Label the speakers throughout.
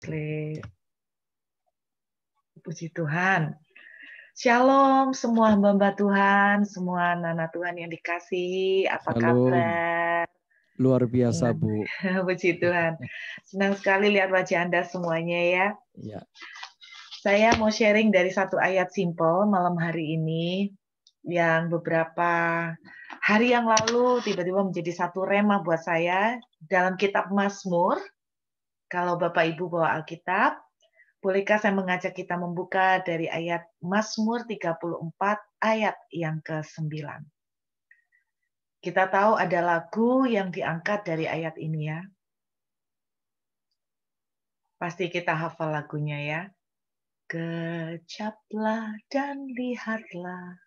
Speaker 1: Oke. Puji Tuhan. Shalom semua hamba Tuhan, semua anak-anak Tuhan yang dikasihi. Apa
Speaker 2: Shalom.
Speaker 1: kabar?
Speaker 2: Luar biasa,
Speaker 1: Senang.
Speaker 2: Bu.
Speaker 1: Puji Tuhan. Senang sekali lihat wajah Anda semuanya ya.
Speaker 2: Ya.
Speaker 1: Saya mau sharing dari satu ayat simple malam hari ini yang beberapa hari yang lalu tiba-tiba menjadi satu rema buat saya dalam kitab Mazmur. Kalau Bapak Ibu bawa Alkitab, bolehkah saya mengajak kita membuka dari ayat Mazmur 34 ayat yang ke-9. Kita tahu ada lagu yang diangkat dari ayat ini ya. Pasti kita hafal lagunya ya. Kecaplah dan lihatlah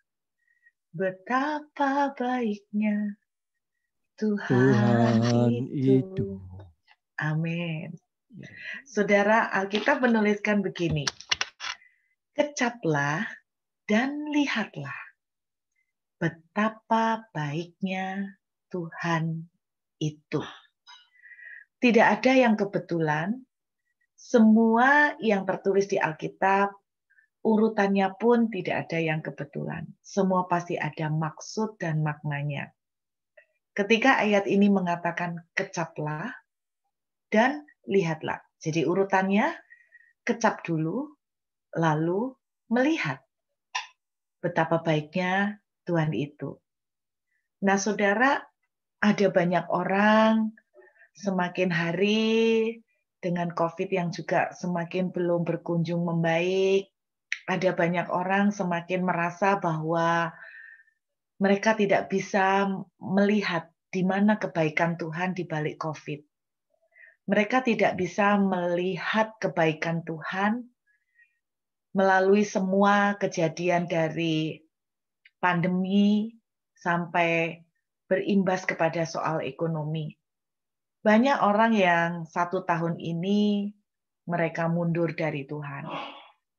Speaker 1: betapa baiknya Tuhan itu. Amin.
Speaker 2: Ya.
Speaker 1: Saudara, Alkitab menuliskan begini. Kecaplah dan lihatlah betapa baiknya Tuhan itu. Tidak ada yang kebetulan. Semua yang tertulis di Alkitab, urutannya pun tidak ada yang kebetulan. Semua pasti ada maksud dan maknanya. Ketika ayat ini mengatakan kecaplah dan lihatlah. Jadi urutannya kecap dulu, lalu melihat betapa baiknya Tuhan itu. Nah, saudara, ada banyak orang semakin hari dengan COVID yang juga semakin belum berkunjung membaik, ada banyak orang semakin merasa bahwa mereka tidak bisa melihat di mana kebaikan Tuhan di balik COVID. Mereka tidak bisa melihat kebaikan Tuhan melalui semua kejadian dari pandemi sampai berimbas kepada soal ekonomi. Banyak orang yang 1 tahun ini mereka mundur dari Tuhan.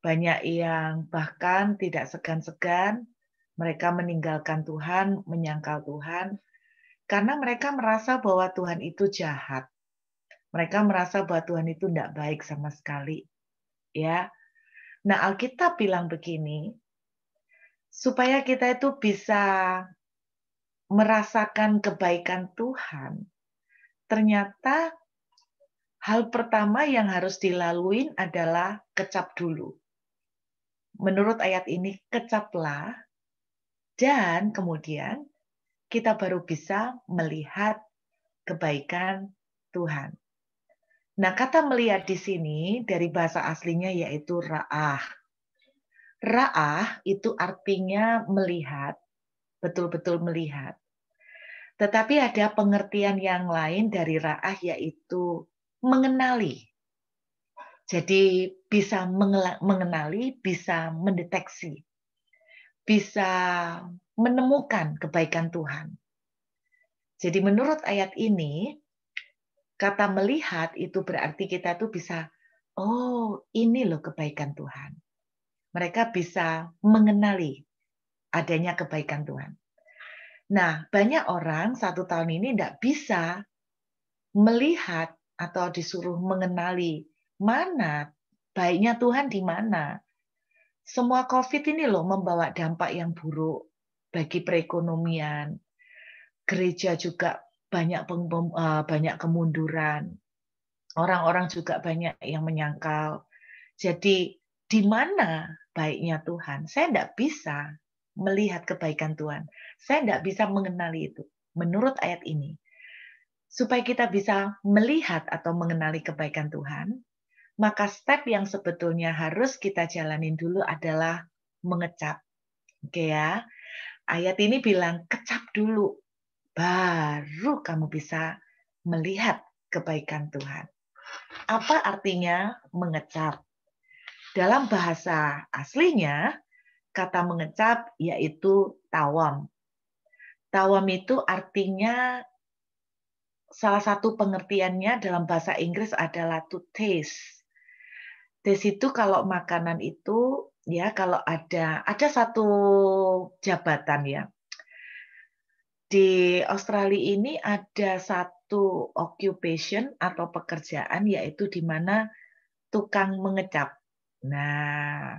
Speaker 1: Banyak yang bahkan tidak segan-segan mereka meninggalkan Tuhan, menyangkal Tuhan, karena mereka merasa bahwa Tuhan itu jahat. Mereka merasa bahwa Tuhan itu tidak baik sama sekali. Ya. Nah, Alkitab bilang begini, supaya kita itu bisa merasakan kebaikan Tuhan, ternyata hal pertama yang harus dilalui adalah kecap dulu. Menurut ayat ini, kecaplah, dan kemudian kita baru bisa melihat kebaikan Tuhan. Nah, kata melihat di sini dari bahasa aslinya yaitu ra'ah. Ra'ah itu artinya melihat, betul-betul melihat. Tetapi ada pengertian yang lain dari ra'ah yaitu mengenali. Jadi bisa mengenali, bisa mendeteksi, bisa menemukan kebaikan Tuhan. Jadi menurut ayat ini, kata melihat itu berarti kita tuh bisa, oh ini loh kebaikan Tuhan. Mereka bisa mengenali adanya kebaikan Tuhan. Nah, banyak orang 1 tahun ini tidak bisa melihat atau disuruh mengenali mana baiknya Tuhan di mana. Semua COVID ini loh membawa dampak yang buruk bagi perekonomian. Gereja juga banyak kemunduran. Orang-orang juga banyak yang menyangkal. Jadi di mana baiknya Tuhan? Saya tidak bisa melihat kebaikan Tuhan. Saya tidak bisa mengenali itu. Menurut ayat ini, supaya kita bisa melihat atau mengenali kebaikan Tuhan, maka step yang sebetulnya harus kita jalanin dulu adalah mengecap. Oke ya. Ayat ini bilang kecap dulu, baru kamu bisa melihat kebaikan Tuhan. Apa artinya mengecap? Dalam bahasa aslinya, kata mengecap yaitu tawam. Tawam itu artinya salah satu pengertiannya dalam bahasa Inggris adalah to taste. Taste itu kalau makanan itu ya kalau ada satu jabatan ya. Di Australia ini ada satu occupation atau pekerjaan yaitu di mana tukang mengecap. Nah,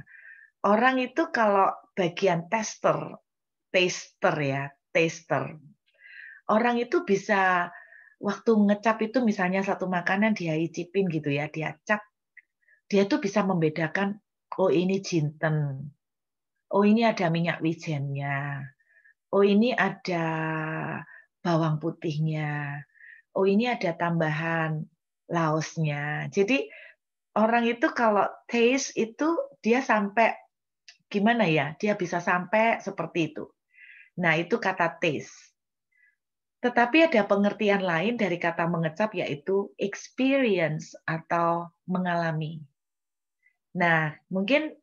Speaker 1: orang itu kalau bagian taster ya, taster. Orang itu bisa waktu ngecap itu misalnya satu makanan dia icipin gitu ya, dia cap, dia tuh bisa membedakan, oh ini jinten, oh ini ada minyak wijennya, oh ini ada bawang putihnya, oh ini ada tambahan laosnya. Jadi orang itu kalau taste itu dia sampai gimana ya, dia bisa sampai seperti itu. Nah itu kata taste. Tetapi ada pengertian lain dari kata mengecap yaitu experience atau mengalami. Nah, mungkin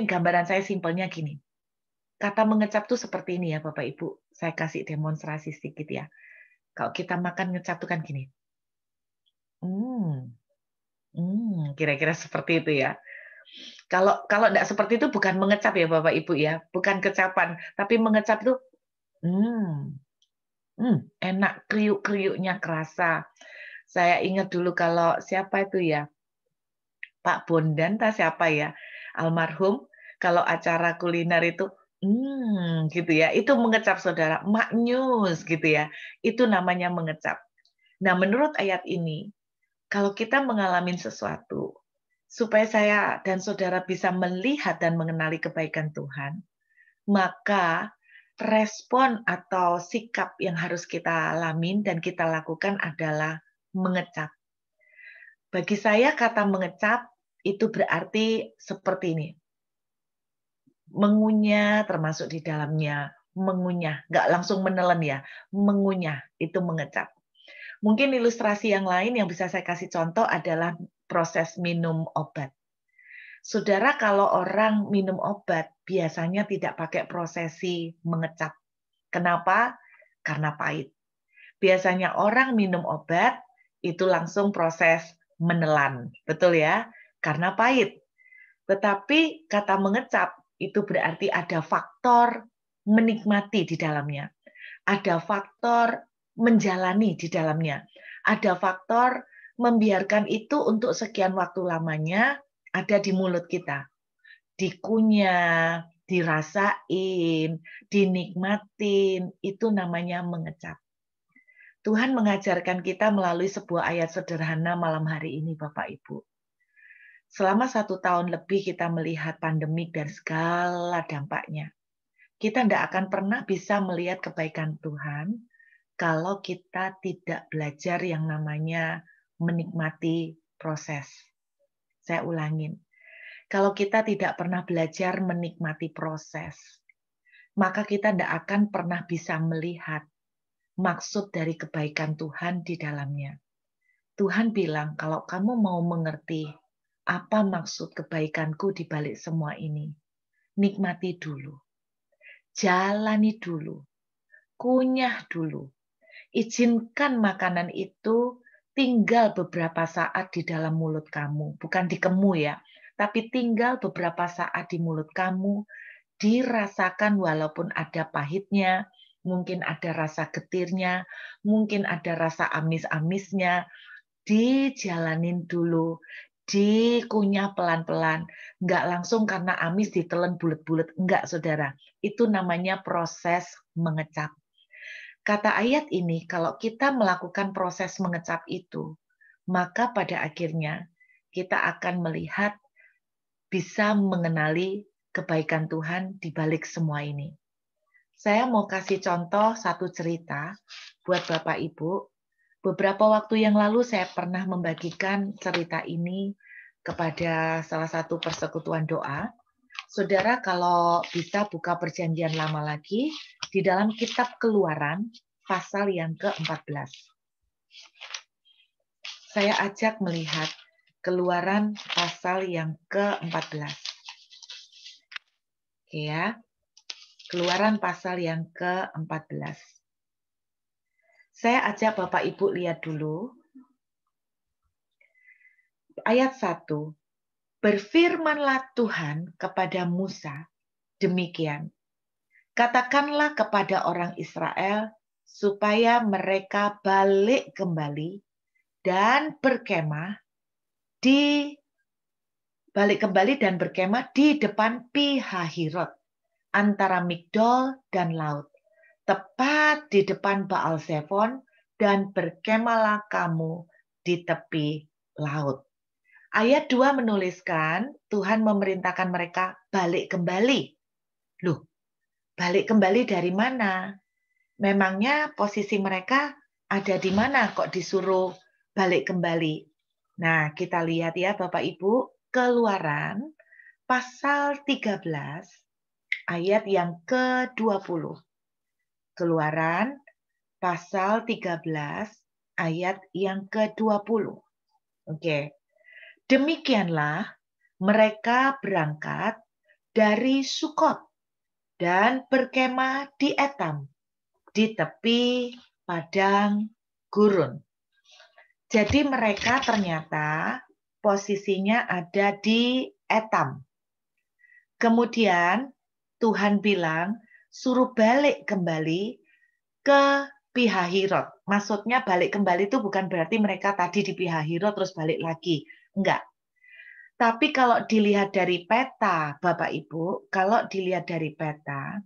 Speaker 1: gambaran saya simpelnya gini. Kata mengecap tuh seperti ini ya Bapak Ibu. Saya kasih demonstrasi sedikit ya. Kalau kita makan ngecap tuh kan gini. Kira-kira seperti itu ya. Kalau enggak seperti itu bukan mengecap ya Bapak Ibu ya, bukan kecapan, tapi mengecap itu enak, kriuk-kriuknya kerasa. Saya ingat dulu kalau siapa itu ya, Pak Bondan tak siapa ya, almarhum, kalau acara kuliner itu, gitu ya, itu mengecap saudara, maknyus gitu ya, itu namanya mengecap. Nah menurut ayat ini, kalau kita mengalami sesuatu, supaya saya dan saudara bisa melihat dan mengenali kebaikan Tuhan, maka respon atau sikap yang harus kita alamin dan kita lakukan adalah mengecap. Bagi saya kata mengecap itu berarti seperti ini. Mengunyah termasuk di dalamnya, mengunyah, nggak langsung menelan ya, mengunyah itu mengecap. Mungkin ilustrasi yang lain yang bisa saya kasih contoh adalah proses minum obat. Saudara, kalau orang minum obat biasanya tidak pakai prosesi mengecap. Kenapa? Karena pahit. Biasanya orang minum obat itu langsung proses menelan. Betul ya? Karena pahit. Tetapi kata mengecap itu berarti ada faktor menikmati di dalamnya. Ada faktor menjalani di dalamnya. Ada faktor membiarkan itu untuk sekian waktu lamanya ada di mulut kita. Dikunyah, dirasain, dinikmatin, itu namanya mengecap. Tuhan mengajarkan kita melalui sebuah ayat sederhana malam hari ini, Bapak Ibu. Selama 1 tahun lebih kita melihat pandemik dan segala dampaknya. Kita tidak akan pernah bisa melihat kebaikan Tuhan kalau kita tidak belajar yang namanya menikmati proses. Saya ulangin. Kalau kita tidak pernah belajar menikmati proses, maka kita tidak akan pernah bisa melihat maksud dari kebaikan Tuhan di dalamnya. Tuhan bilang, kalau kamu mau mengerti apa maksud kebaikanku di balik semua ini, nikmati dulu, jalani dulu, kunyah dulu, izinkan makanan itu tinggal beberapa saat di dalam mulut kamu, bukan di kemu ya, tapi tinggal beberapa saat di mulut kamu, dirasakan walaupun ada pahitnya, mungkin ada rasa getirnya, mungkin ada rasa amis-amisnya, dijalanin dulu, dikunyah pelan-pelan, nggak langsung karena amis ditelan bulet-bulet, enggak saudara. Itu namanya proses mengecap. Kata ayat ini, kalau kita melakukan proses mengecap itu, maka pada akhirnya kita akan melihat, bisa mengenali kebaikan Tuhan di balik semua ini. Saya mau kasih contoh satu cerita buat Bapak Ibu. Beberapa waktu yang lalu saya pernah membagikan cerita ini kepada salah satu persekutuan doa. Saudara kalau bisa buka perjanjian lama lagi di dalam kitab Keluaran pasal yang ke-14. Saya ajak melihat Keluaran pasal yang ke-14. Oke ya. Keluaran pasal yang ke-14. Saya ajak Bapak Ibu lihat dulu. Ayat 1. Berfirmanlah Tuhan kepada Musa, demikian. Katakanlah kepada orang Israel, supaya mereka balik kembali dan berkemah balik kembali dan berkemah di depan Pi-hahirot, antara Migdol dan laut, tepat di depan Baal-Zephon, dan berkemahlah kamu di tepi laut. Ayat 2 menuliskan Tuhan memerintahkan mereka balik kembali. Loh, balik kembali dari mana? Memangnya posisi mereka ada di mana kok disuruh balik kembali? Nah, kita lihat ya Bapak Ibu, Keluaran pasal 13 ayat yang ke-20. Keluaran pasal 13 ayat yang ke-20. Oke. Demikianlah mereka berangkat dari Sukot dan berkemah di Etam, di tepi padang gurun. Jadi mereka ternyata posisinya ada di Etam. Kemudian Tuhan bilang, suruh balik kembali ke Pi-hahirot. Maksudnya balik kembali itu bukan berarti mereka tadi di Pi-hahirot terus balik lagi. Enggak. Tapi kalau dilihat dari peta, Bapak Ibu, kalau dilihat dari peta,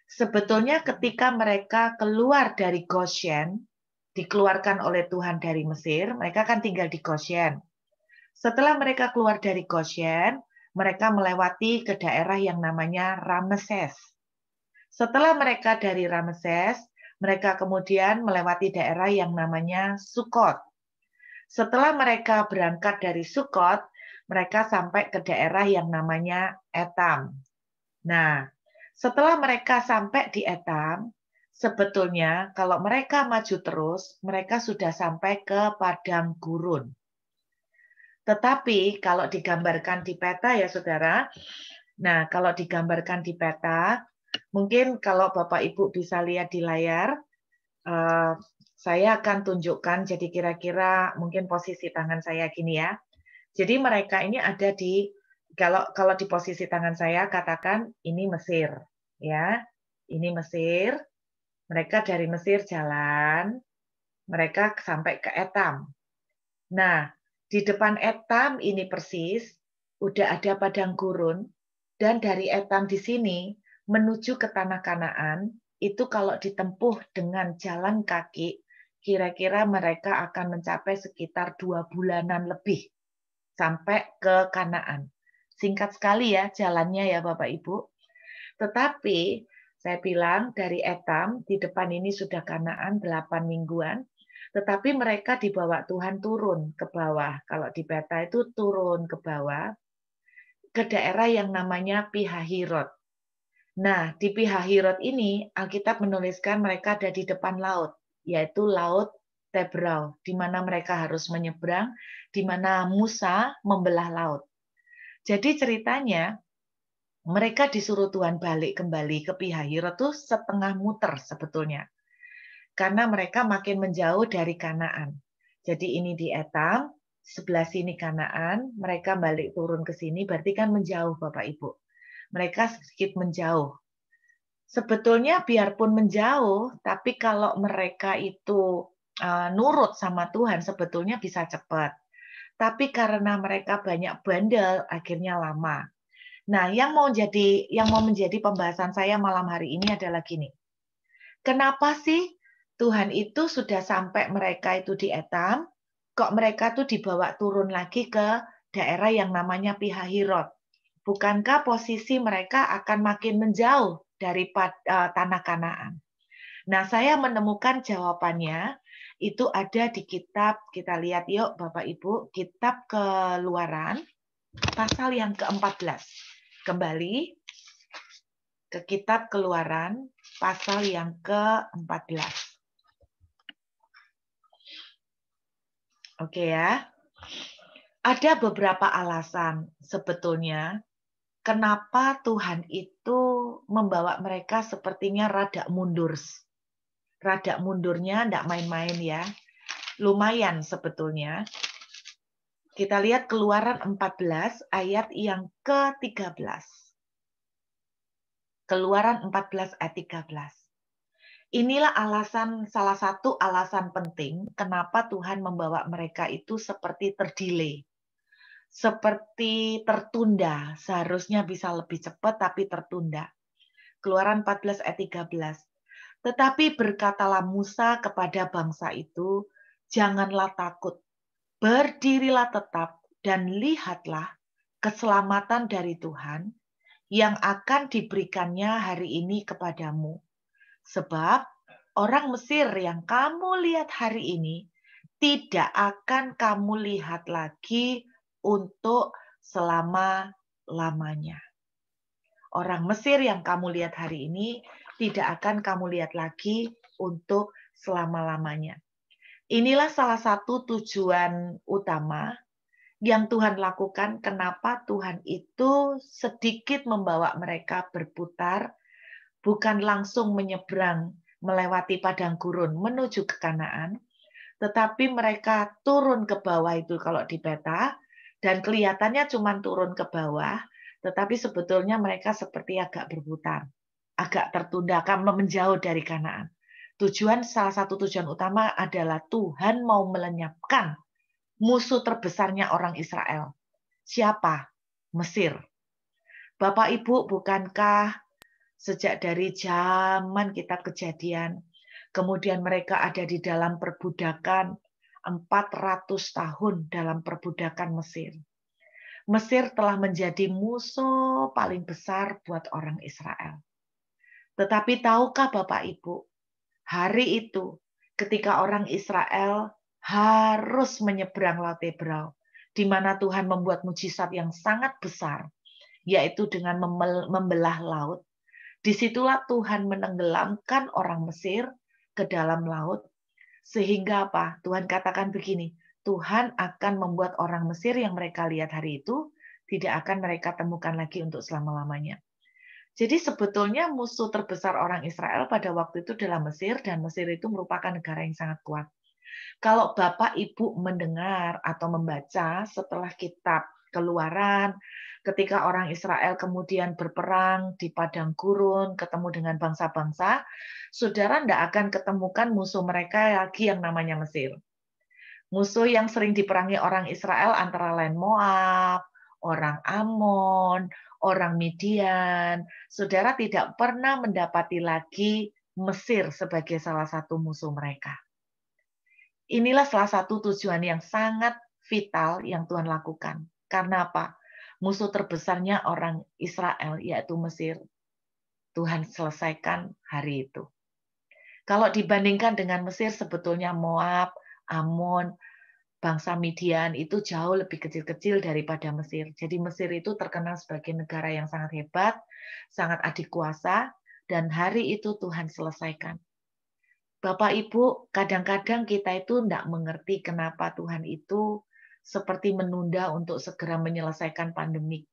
Speaker 1: sebetulnya ketika mereka keluar dari Goshen, dikeluarkan oleh Tuhan dari Mesir, mereka kan tinggal di Goshen. Setelah mereka keluar dari Goshen, mereka melewati ke daerah yang namanya Rameses. Setelah mereka dari Rameses, mereka kemudian melewati daerah yang namanya Sukot. Setelah mereka berangkat dari Sukot, mereka sampai ke daerah yang namanya Etam. Nah, setelah mereka sampai di Etam, sebetulnya kalau mereka maju terus, mereka sudah sampai ke padang gurun. Tetapi kalau digambarkan di peta ya saudara, nah kalau digambarkan di peta, mungkin kalau Bapak Ibu bisa lihat di layar, saya akan tunjukkan jadi kira-kira mungkin posisi tangan saya gini ya. Jadi mereka ini ada di kalau di posisi tangan saya katakan ini Mesir ya. Ini Mesir. Mereka dari Mesir jalan, mereka sampai ke Etam. Nah, di depan Etam ini persis udah ada padang gurun dan dari Etam di sini menuju ke tanah Kanaan itu kalau ditempuh dengan jalan kaki kira-kira mereka akan mencapai sekitar 2 bulanan lebih sampai ke Kanaan. Singkat sekali ya jalannya ya Bapak Ibu. Tetapi saya bilang dari Etam di depan ini sudah Kanaan 8 mingguan. Tetapi mereka dibawa Tuhan turun ke bawah. Kalau di peta itu turun ke bawah ke daerah yang namanya Pi-hahirot. Nah, di Pi-hahirot ini Alkitab menuliskan mereka ada di depan laut, yaitu Laut Tebrau, di mana mereka harus menyeberang, di mana Musa membelah laut. Jadi ceritanya mereka disuruh Tuhan balik kembali ke Pi-hahirot itu setengah muter sebetulnya. Karena mereka makin menjauh dari Kanaan. Jadi ini di Etam, sebelah sini Kanaan, mereka balik turun ke sini, berarti kan menjauh Bapak Ibu. Mereka sedikit menjauh. Sebetulnya biarpun menjauh, tapi kalau mereka itu nurut sama Tuhan, sebetulnya bisa cepat. Tapi karena mereka banyak bandel, akhirnya lama. Nah, yang mau menjadi pembahasan saya malam hari ini adalah gini. Kenapa sih Tuhan itu sudah sampai mereka itu di Etam, kok mereka tuh dibawa turun lagi ke daerah yang namanya Pi-hahirot? Bukankah posisi mereka akan makin menjauh dari tanah Kanaan? Nah, saya menemukan jawabannya itu ada di kitab, kita lihat yuk Bapak Ibu, kitab Keluaran pasal yang ke-14. Kembali ke kitab Keluaran pasal yang ke-14. Oke ya. Ada beberapa alasan sebetulnya kenapa Tuhan itu membawa mereka sepertinya rada mundur. Rada mundurnya enggak main-main ya. Lumayan sebetulnya. Kita lihat Keluaran 14 ayat yang ke-13. Keluaran 14 ayat 13. Inilah salah satu alasan penting kenapa Tuhan membawa mereka itu seperti terdelay. seperti tertunda, seharusnya bisa lebih cepat tapi tertunda. Keluaran 14 ayat 13. Tetapi berkatalah Musa kepada bangsa itu, janganlah takut, berdirilah tetap dan lihatlah keselamatan dari Tuhan yang akan diberikannya hari ini kepadamu. Sebab orang Mesir yang kamu lihat hari ini tidak akan kamu lihat lagi untuk selama-lamanya. Orang Mesir yang kamu lihat hari ini tidak akan kamu lihat lagi untuk selama-lamanya. Inilah salah satu tujuan utama yang Tuhan lakukan, kenapa Tuhan itu sedikit membawa mereka berputar, bukan langsung menyeberang melewati padang gurun menuju ke Kanaan, tetapi mereka turun ke bawah itu kalau di peta, dan kelihatannya cuma turun ke bawah, tetapi sebetulnya mereka seperti agak berputar, agak tertunda, akan menjauh dari Kanaan. Salah satu tujuan utama adalah Tuhan mau melenyapkan musuh terbesarnya orang Israel. Siapa? Mesir. Bapak Ibu, bukankah sejak dari zaman kitab Kejadian, kemudian mereka ada di dalam perbudakan 400 tahun dalam perbudakan Mesir. Mesir telah menjadi musuh paling besar buat orang Israel. Tetapi tahukah Bapak Ibu, hari itu ketika orang Israel harus menyeberang Laut Tebrau, di mana Tuhan membuat mujizat yang sangat besar, yaitu dengan membelah laut. Disitulah Tuhan menenggelamkan orang Mesir ke dalam laut. Sehingga apa? Tuhan katakan begini, Tuhan akan membuat orang Mesir yang mereka lihat hari itu, tidak akan mereka temukan lagi untuk selama-lamanya. Jadi sebetulnya musuh terbesar orang Israel pada waktu itu adalah Mesir, dan Mesir itu merupakan negara yang sangat kuat. Kalau Bapak Ibu mendengar atau membaca setelah kitab Keluaran, ketika orang Israel kemudian berperang di padang gurun, ketemu dengan bangsa-bangsa, saudara tidak akan ketemukan musuh mereka lagi yang namanya Mesir. Musuh yang sering diperangi orang Israel antara lain Moab, orang Amon, orang Midian. Saudara tidak pernah mendapati lagi Mesir sebagai salah satu musuh mereka. Inilah salah satu tujuan yang sangat vital yang Tuhan lakukan. Karena apa? Musuh terbesarnya orang Israel, yaitu Mesir, Tuhan selesaikan hari itu. Kalau dibandingkan dengan Mesir, sebetulnya Moab, Amon, bangsa Midian itu jauh lebih kecil-kecil daripada Mesir. Jadi Mesir itu terkenal sebagai negara yang sangat hebat, sangat adikuasa, dan hari itu Tuhan selesaikan. Bapak Ibu, kadang-kadang kita itu tidak mengerti kenapa Tuhan itu seperti menunda untuk segera menyelesaikan pandemik.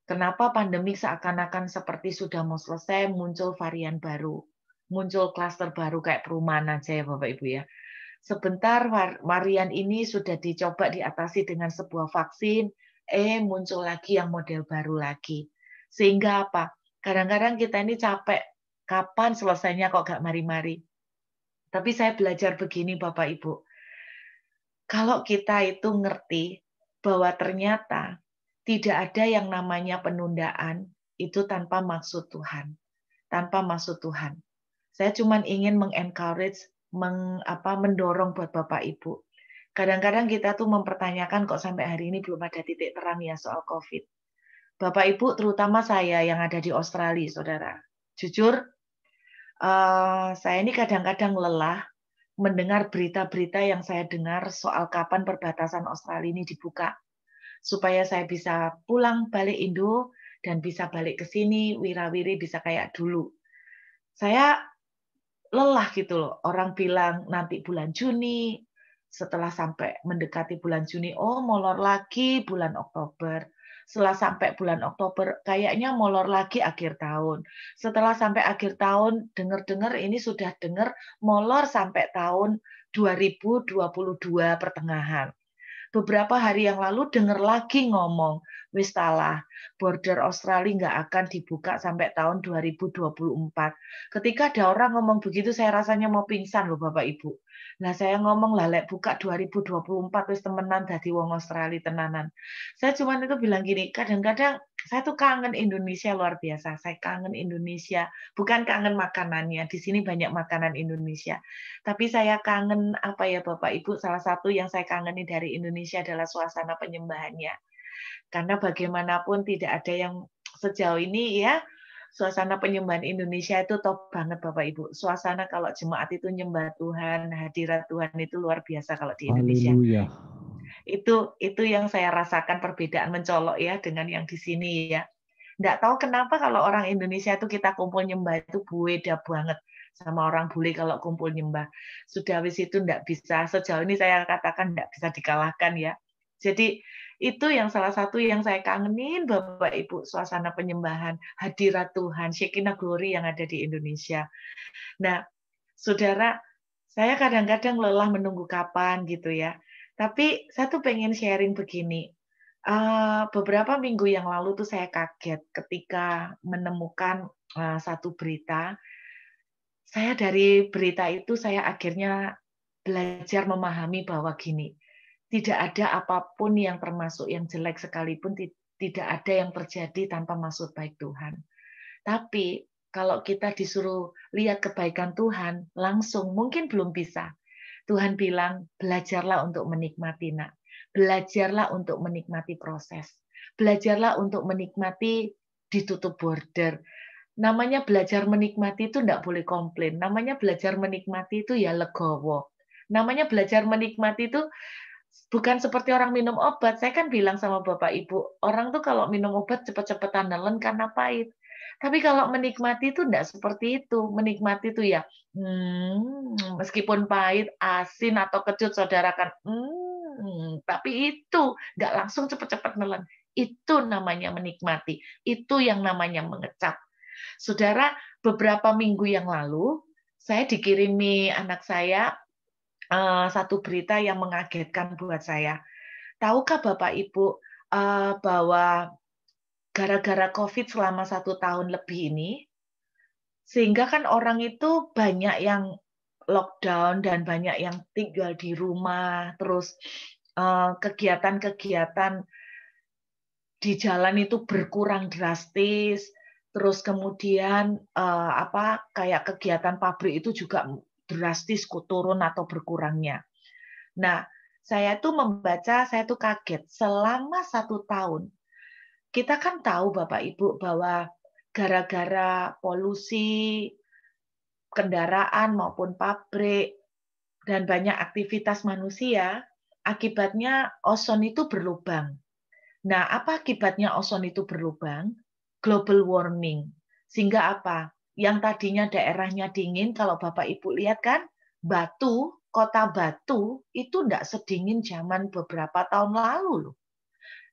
Speaker 1: Kenapa pandemik seakan-akan seperti sudah mau selesai, muncul varian baru, muncul klaster baru kayak perumahan aja ya Bapak Ibu ya. Sebentar varian ini sudah dicoba diatasi dengan sebuah vaksin, muncul lagi yang model baru lagi. Sehingga apa? Kadang-kadang kita ini capek, kapan selesainya kok gak mari-mari. Tapi saya belajar begini Bapak Ibu, kalau kita itu ngerti bahwa ternyata tidak ada yang namanya penundaan itu tanpa maksud Tuhan. Tanpa maksud Tuhan. Saya cuma ingin mengencourage, mendorong buat Bapak Ibu. Kadang-kadang kita tuh mempertanyakan kok sampai hari ini belum ada titik terang ya soal COVID. Bapak Ibu, terutama saya yang ada di Australia, Saudara. Jujur, saya ini kadang-kadang lelah mendengar berita-berita yang saya dengar soal kapan perbatasan Australia ini dibuka. Supaya saya bisa pulang balik Indo dan bisa balik ke sini, wira-wiri bisa kayak dulu. Saya lelah gitu loh. Orang bilang nanti bulan Juni, setelah sampai mendekati bulan Juni, oh molor lagi bulan Oktober. Setelah sampai bulan Oktober, kayaknya molor lagi akhir tahun. Setelah sampai akhir tahun, dengar-dengar ini sudah dengar molor sampai tahun 2022 pertengahan. Beberapa hari yang lalu dengar lagi ngomong, wis salah, border Australia nggak akan dibuka sampai tahun 2024. Ketika ada orang ngomong begitu, saya rasanya mau pingsan loh Bapak Ibu. Lah saya ngomong, "Lah lek buka 2024 wis temenan dadi wong Australia tenanan." Saya cuman itu bilang gini, kadang-kadang saya tuh kangen Indonesia luar biasa. Saya kangen Indonesia, bukan kangen makanannya, di sini banyak makanan Indonesia. Tapi saya kangen, apa ya Bapak Ibu, salah satu yang saya kangeni dari Indonesia adalah suasana penyembahannya. Karena bagaimanapun tidak ada yang sejauh ini ya, suasana penyembahan Indonesia itu top banget Bapak Ibu. Suasana kalau jemaat itu nyembah Tuhan, hadirat Tuhan itu luar biasa kalau di Indonesia.
Speaker 2: Haleluya.
Speaker 1: Itu yang saya rasakan perbedaan mencolok ya dengan yang di sini ya. Nggak tahu kenapa kalau orang Indonesia itu kita kumpul nyembah itu beda banget sama orang bule kalau kumpul nyembah. Sudah wis itu nggak bisa, sejauh ini saya katakan nggak bisa dikalahkan ya. Jadi itu yang salah satu yang saya kangenin Bapak Ibu, suasana penyembahan, hadirat Tuhan, Shekinah Glory yang ada di Indonesia. Nah, Saudara, saya kadang-kadang lelah menunggu kapan gitu ya. Tapi saya tuh pengen sharing begini. Beberapa minggu yang lalu tuh saya kaget ketika menemukan satu berita. Saya dari berita itu saya akhirnya belajar memahami bahwa gini, tidak ada apapun yang termasuk yang jelek sekalipun tidak ada yang terjadi tanpa maksud baik Tuhan. Tapi kalau kita disuruh lihat kebaikan Tuhan langsung, mungkin belum bisa. Tuhan bilang, belajarlah untuk menikmati, nak. Belajarlah untuk menikmati proses. Belajarlah untuk menikmati ditutup border. Namanya belajar menikmati itu enggak boleh komplain. Namanya belajar menikmati itu ya legowo. Namanya belajar menikmati itu bukan seperti orang minum obat. Saya kan bilang sama Bapak Ibu, orang tuh kalau minum obat cepet-cepetan nelen karena pahit. Tapi kalau menikmati itu enggak seperti itu. Menikmati itu ya, meskipun pahit, asin atau kecut, saudara kan, tapi itu enggak langsung cepet-cepet nelen. Itu namanya menikmati. Itu yang namanya mengecap. Saudara, beberapa minggu yang lalu, saya dikirimi anak saya satu berita yang mengagetkan buat saya. Tahukah Bapak Ibu bahwa gara-gara COVID selama 1 tahun lebih ini, sehingga kan orang itu banyak yang lockdown dan banyak yang tinggal di rumah, terus kegiatan-kegiatan di jalan itu berkurang drastis, terus kemudian kayak kegiatan pabrik itu juga drastis turun atau berkurangnya. Nah, saya tuh membaca, saya tuh kaget. Selama 1 tahun, kita kan tahu Bapak Ibu bahwa gara-gara polusi kendaraan maupun pabrik dan banyak aktivitas manusia, akibatnya ozon itu berlubang. Nah, apa akibatnya ozon itu berlubang? Global warming. Sehingga apa? Yang tadinya daerahnya dingin, kalau Bapak Ibu lihat kan, kota Batu, itu tidak sedingin zaman beberapa tahun lalu loh.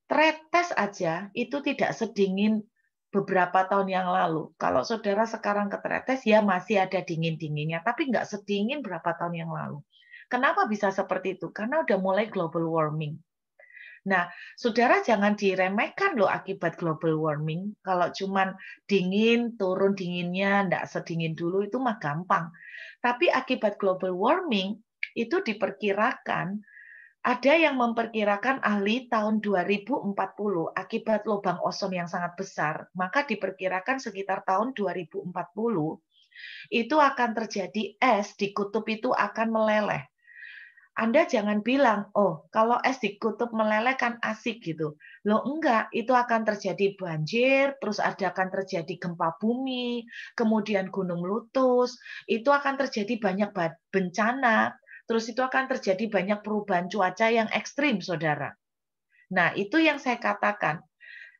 Speaker 1: Tretes aja itu tidak sedingin beberapa tahun yang lalu. Kalau saudara sekarang ke Tretes, ya masih ada dingin-dinginnya, tapi nggak sedingin berapa tahun yang lalu. Kenapa bisa seperti itu? Karena udah mulai global warming. Nah, saudara jangan diremehkan loh akibat global warming. Kalau cuman dingin, turun dinginnya, enggak sedingin dulu, itu mah gampang. Tapi akibat global warming, itu diperkirakan, ada yang memperkirakan ahli tahun 2040, akibat lubang ozon yang sangat besar, maka diperkirakan sekitar tahun 2040, itu akan terjadi es di kutub itu akan meleleh. Anda jangan bilang, "Oh, kalau es di kutub meleleh kan asik," gitu. Loh enggak, itu akan terjadi banjir, terus akan terjadi gempa bumi, kemudian gunung meletus, itu akan terjadi banyak bencana, terus itu akan terjadi banyak perubahan cuaca yang ekstrim, Saudara. Nah, itu yang saya katakan.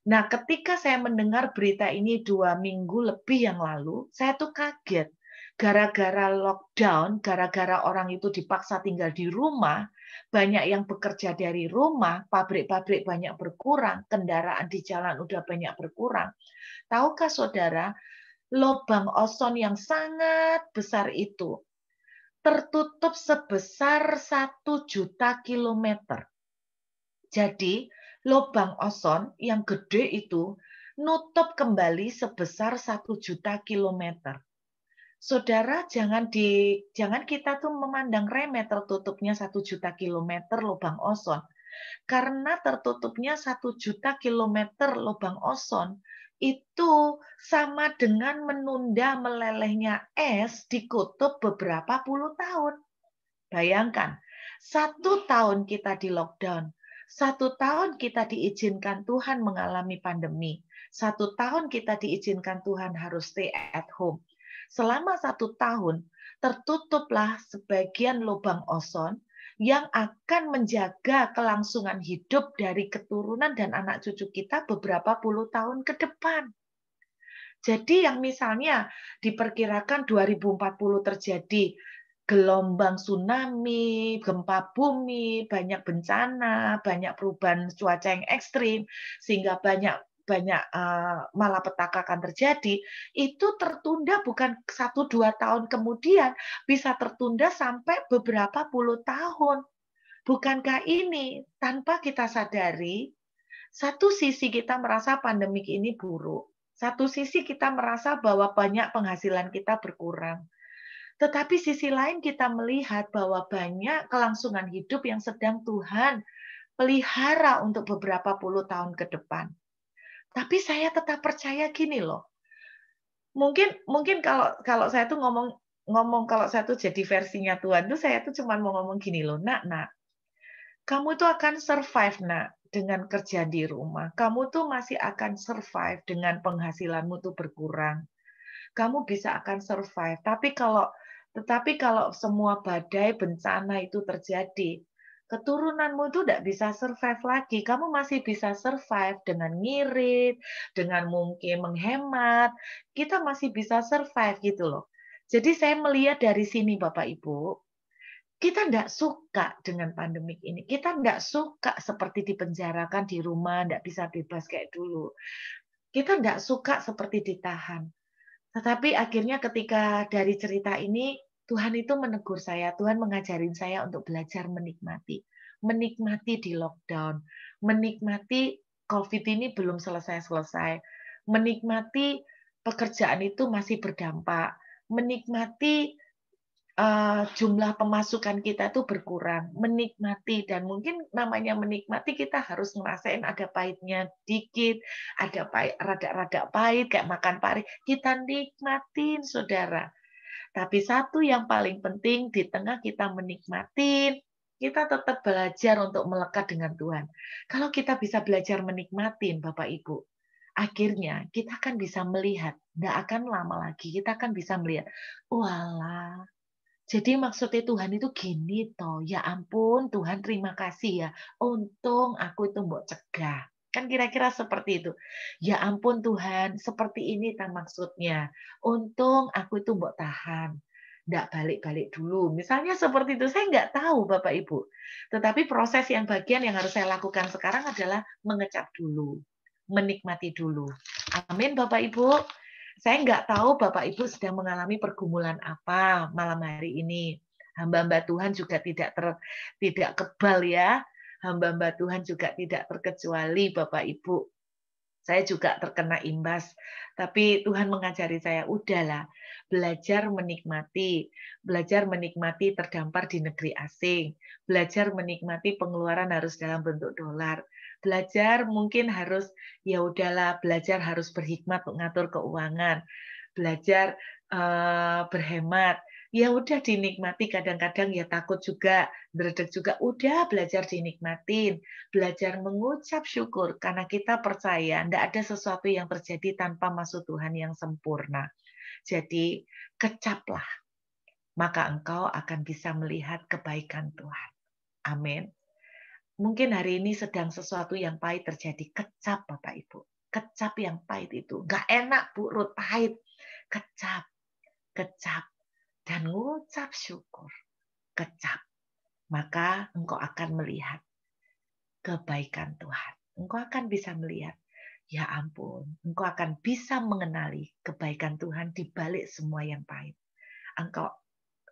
Speaker 1: Nah, ketika saya mendengar berita ini 2 minggu lebih yang lalu, saya tuh kaget. Gara-gara lockdown, gara-gara orang itu dipaksa tinggal di rumah, banyak yang bekerja dari rumah, pabrik-pabrik banyak berkurang, kendaraan di jalan udah banyak berkurang. Tahukah saudara, lubang ozon yang sangat besar itu tertutup sebesar 1 juta kilometer. Jadi, lubang ozon yang gede itu nutup kembali sebesar 1 juta kilometer. Saudara, jangan kita tuh memandang remeh tertutupnya 1 juta kilometer lubang ozon. Karena tertutupnya 1 juta kilometer lubang ozon itu sama dengan menunda melelehnya es di kutub beberapa puluh tahun. Bayangkan, 1 tahun kita di lockdown, 1 tahun kita diizinkan Tuhan mengalami pandemi, 1 tahun kita diizinkan Tuhan harus stay at home. Selama 1 tahun, tertutuplah sebagian lubang ozon yang akan menjaga kelangsungan hidup dari keturunan dan anak cucu kita beberapa puluh tahun ke depan. Jadi yang misalnya diperkirakan 2040 terjadi gelombang tsunami, gempa bumi, banyak bencana, banyak perubahan cuaca yang ekstrim, sehingga banyak banyak malapetaka akan terjadi, itu tertunda bukan 1-2 tahun kemudian, bisa tertunda sampai beberapa puluh tahun. Bukankah ini tanpa kita sadari, satu sisi kita merasa pandemik ini buruk, satu sisi kita merasa bahwa banyak penghasilan kita berkurang. Tetapi sisi lain kita melihat bahwa banyak kelangsungan hidup yang sedang Tuhan pelihara untuk beberapa puluh tahun ke depan. Tapi saya tetap percaya gini loh. Mungkin mungkin kalau kalau saya tuh ngomong ngomong kalau saya tuh jadi versinya Tuhan tuh saya tuh cuma mau ngomong gini loh, Nak, kamu tuh akan survive, Nak, dengan kerja di rumah. Kamu tuh masih akan survive dengan penghasilanmu tuh berkurang. Kamu bisa akan survive. Tetapi kalau semua badai bencana itu terjadi, keturunanmu itu tidak bisa survive lagi. Kamu masih bisa survive dengan ngirit, dengan mungkin menghemat. Kita masih bisa survive gitu loh. Jadi saya melihat dari sini Bapak Ibu, kita tidak suka dengan pandemik ini. Kita tidak suka seperti dipenjarakan di rumah, tidak bisa bebas kayak dulu. Kita tidak suka seperti ditahan. Tetapi akhirnya ketika dari cerita ini, Tuhan itu menegur saya, Tuhan mengajarin saya untuk belajar menikmati. Menikmati di lockdown, menikmati COVID ini belum selesai-selesai, menikmati pekerjaan itu masih berdampak, menikmati jumlah pemasukan kita itu berkurang, menikmati dan mungkin namanya menikmati kita harus ngerasain ada pahitnya dikit, ada pahit, rada-rada pahit kayak makan pari, kita nikmatin Saudara. Tapi satu yang paling penting di tengah kita menikmatin, kita tetap belajar untuk melekat dengan Tuhan. Kalau kita bisa belajar menikmatin Bapak Ibu, akhirnya kita akan bisa melihat, tidak akan lama lagi kita akan bisa melihat, walah, jadi maksudnya Tuhan itu gini toh, ya ampun Tuhan terima kasih ya, untung aku itu mbok cegah. Kan kira-kira seperti itu. Ya ampun Tuhan, seperti ini tak maksudnya. Untung aku itu mbok tahan. Nggak balik-balik dulu. Misalnya seperti itu, saya nggak tahu Bapak Ibu. Tetapi proses yang bagian yang harus saya lakukan sekarang adalah mengecap dulu. Menikmati dulu. Amin Bapak Ibu. Saya nggak tahu Bapak Ibu sedang mengalami pergumulan apa malam hari ini. Hamba-hamba Tuhan juga tidak kebal ya. Hamba-hamba Tuhan juga tidak terkecuali Bapak Ibu. Saya juga terkena imbas, tapi Tuhan mengajari saya, udahlah, belajar menikmati terdampar di negeri asing, belajar menikmati pengeluaran harus dalam bentuk dolar, belajar mungkin harus, ya udahlah, belajar harus berhikmat untuk ngatur keuangan, belajar berhemat, ya udah dinikmati kadang-kadang ya takut juga, dredeg juga, udah belajar dinikmatin, belajar mengucap syukur karena kita percaya tidak ada sesuatu yang terjadi tanpa maksud Tuhan yang sempurna. Jadi kecaplah, maka engkau akan bisa melihat kebaikan Tuhan. Amin. Mungkin hari ini sedang sesuatu yang pahit terjadi, kecap Bapak Ibu. Kecap yang pahit itu, nggak enak Bu Ruth, pahit. Kecap, kecap, dan ngucap syukur. Kecap, maka engkau akan melihat kebaikan Tuhan. Engkau akan bisa melihat, ya ampun, engkau akan bisa mengenali kebaikan Tuhan di balik semua yang pahit. Engkau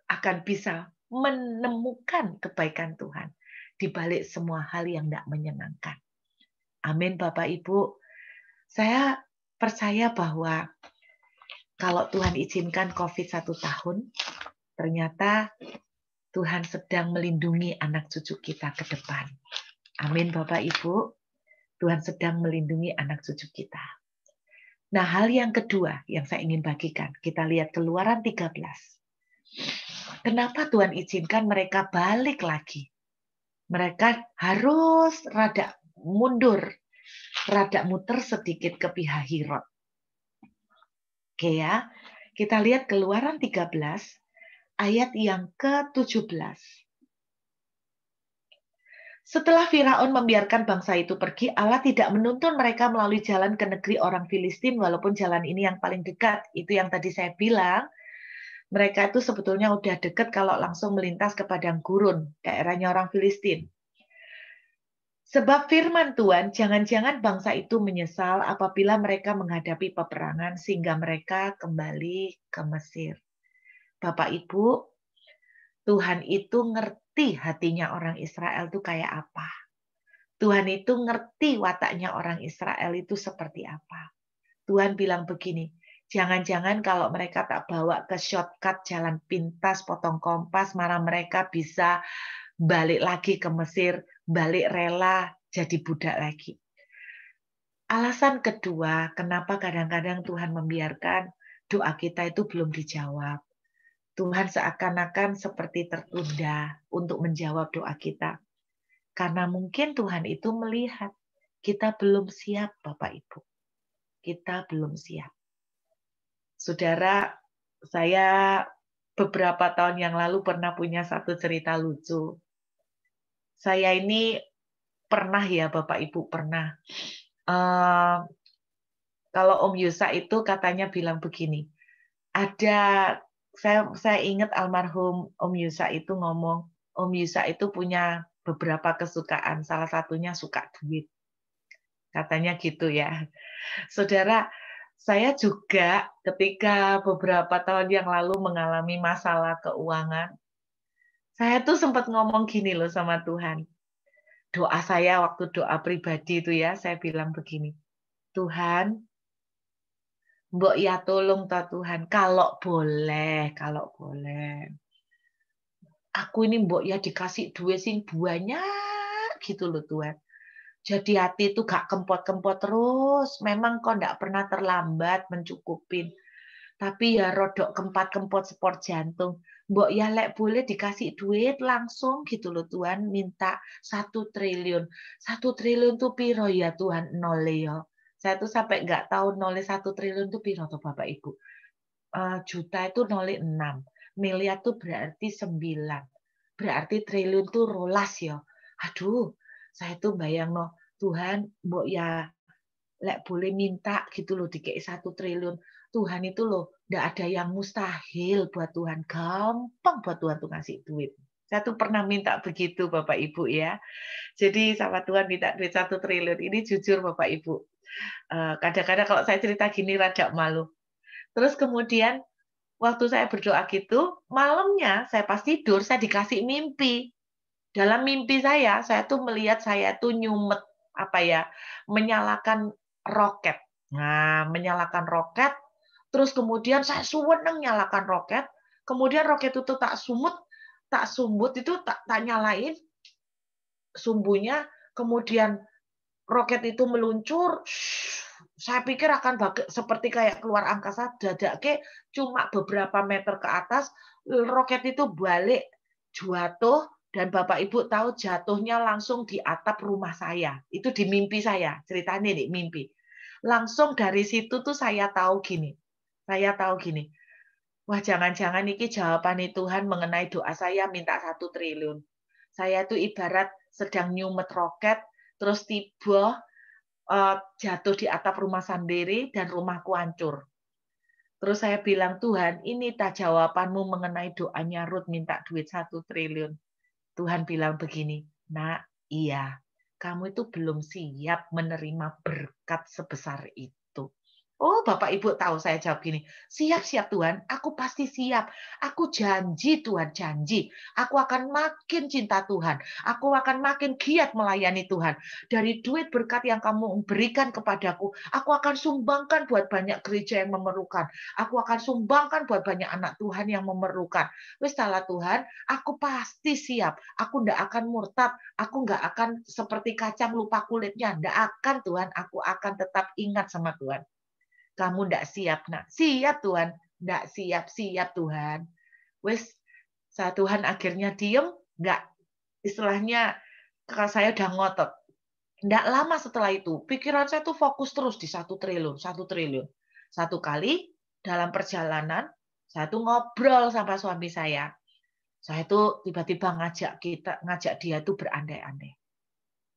Speaker 1: akan bisa menemukan kebaikan Tuhan di balik semua hal yang tidak menyenangkan. Amin Bapak Ibu. Saya percaya bahwa kalau Tuhan izinkan COVID 1 tahun, ternyata Tuhan sedang melindungi anak cucu kita ke depan. Amin Bapak Ibu. Tuhan sedang melindungi anak cucu kita. Nah, hal yang kedua yang saya ingin bagikan, kita lihat Keluaran 13. Kenapa Tuhan izinkan mereka balik lagi? Mereka harus rada mundur, rada muter sedikit ke pihak Herod. Oke ya, kita lihat Keluaran 13 ayat yang ke-17. Setelah Firaun membiarkan bangsa itu pergi, Allah tidak menuntun mereka melalui jalan ke negeri orang Filistin, walaupun jalan ini yang paling dekat. Itu yang tadi saya bilang, mereka itu sebetulnya udah dekat kalau langsung melintas ke padang gurun, daerahnya orang Filistin. Sebab firman Tuhan, jangan-jangan bangsa itu menyesal apabila mereka menghadapi peperangan sehingga mereka kembali ke Mesir. Bapak Ibu, Tuhan itu ngerti hatinya orang Israel itu kayak apa. Tuhan itu ngerti wataknya orang Israel itu seperti apa. Tuhan bilang begini, jangan-jangan kalau mereka tak bawa ke shortcut jalan pintas, potong kompas, malah mereka bisa balik lagi ke Mesir, balik rela jadi budak lagi. Alasan kedua, kenapa kadang-kadang Tuhan membiarkan doa kita itu belum dijawab. Tuhan seakan-akan seperti tertunda untuk menjawab doa kita. Karena mungkin Tuhan itu melihat kita belum siap, Bapak Ibu. Kita belum siap. Saudara, saya beberapa tahun yang lalu pernah punya satu cerita lucu. Saya ini pernah ya, Bapak Ibu, pernah. Kalau Om Yusa itu katanya bilang begini, saya ingat almarhum Om Yusa itu ngomong, Om Yusa itu punya beberapa kesukaan, salah satunya suka duit. Katanya gitu ya. Saudara, saya juga ketika beberapa tahun yang lalu mengalami masalah keuangan, saya tuh sempat ngomong gini loh sama Tuhan. Doa saya waktu doa pribadi itu ya, saya bilang begini, Tuhan, mbok ya tolong ta Tuhan, kalau boleh, aku ini mbok ya dikasih duit sing banyak gitu loh Tuhan. Jadi hati itu gak kempot-kempot terus. Memang kok nggak pernah terlambat mencukupin. Tapi ya rodok kempot-kempot sport jantung. Mbok ya lek boleh dikasih duit langsung gitu loh Tuhan. Minta 1 triliun. 1 triliun tuh piro ya Tuhan? Nol ya. Saya tuh sampai nggak tahu nolnya 1 triliun tuh piro tuh Bapak Ibu. Juta itu nolnya 6. Miliar tuh berarti 9. Berarti triliun tuh rolas ya. Aduh, saya tuh bayang no, Tuhan, mbok ya lek boleh minta gitu loh dikei 1 triliun. Tuhan itu loh, nggak ada yang mustahil buat Tuhan. Gampang buat Tuhan tuh ngasih duit. Saya tuh pernah minta begitu Bapak Ibu ya. Jadi sama Tuhan minta duit 1 triliun. Ini jujur Bapak Ibu. Kadang-kadang kalau saya cerita gini rada malu. Terus kemudian waktu saya berdoa gitu, malamnya saya pas tidur saya dikasih mimpi. Dalam mimpi saya tuh melihat saya tuh nyumet, apa ya, menyalakan roket. Nah, menyalakan roket, terus kemudian saya suweneng nyalakan roket, kemudian roket itu tak sumbut itu tak nyalain sumbunya, kemudian roket itu meluncur, saya pikir akan seperti kayak keluar angkasa, dadake cuma beberapa meter ke atas, roket itu balik, jatuh, dan Bapak Ibu tahu jatuhnya langsung di atap rumah saya. Itu di mimpi saya, ceritanya di mimpi. Langsung dari situ tuh saya tahu gini, wah jangan-jangan ini jawaban Tuhan mengenai doa saya minta 1 triliun. Saya tuh ibarat sedang nyumet roket, terus tiba jatuh di atap rumah sendiri dan rumahku hancur. Terus saya bilang, Tuhan, ini tak jawabanmu mengenai doanya Ruth minta duit 1 triliun. Tuhan bilang begini, nak, iya, kamu itu belum siap menerima berkat sebesar itu. Oh, Bapak Ibu tahu saya jawab gini, "Siap, siap Tuhan, aku pasti siap. Aku janji Tuhan, janji. Aku akan makin cinta Tuhan. Aku akan makin giat melayani Tuhan. Dari duit berkat yang kamu berikan kepadaku, aku akan sumbangkan buat banyak gereja yang memerlukan. Aku akan sumbangkan buat banyak anak Tuhan yang memerlukan. Wis salah Tuhan, aku pasti siap. Aku ndak akan murtad. Aku nggak akan seperti kacang lupa kulitnya. Ndak akan Tuhan, aku akan tetap ingat sama Tuhan. Kamu ndak siap, Nak. Siap Tuhan. Ndak siap, siap Tuhan. Wes, Tuhan akhirnya diem, nggak istilahnya kakak saya udah ngotot. Nggak lama setelah itu, pikiran saya tuh fokus terus di 1 triliun, 1 triliun. Satu kali dalam perjalanan, saya tuh ngobrol sama suami saya. Saya tuh tiba-tiba ngajak dia tuh berandai-andai.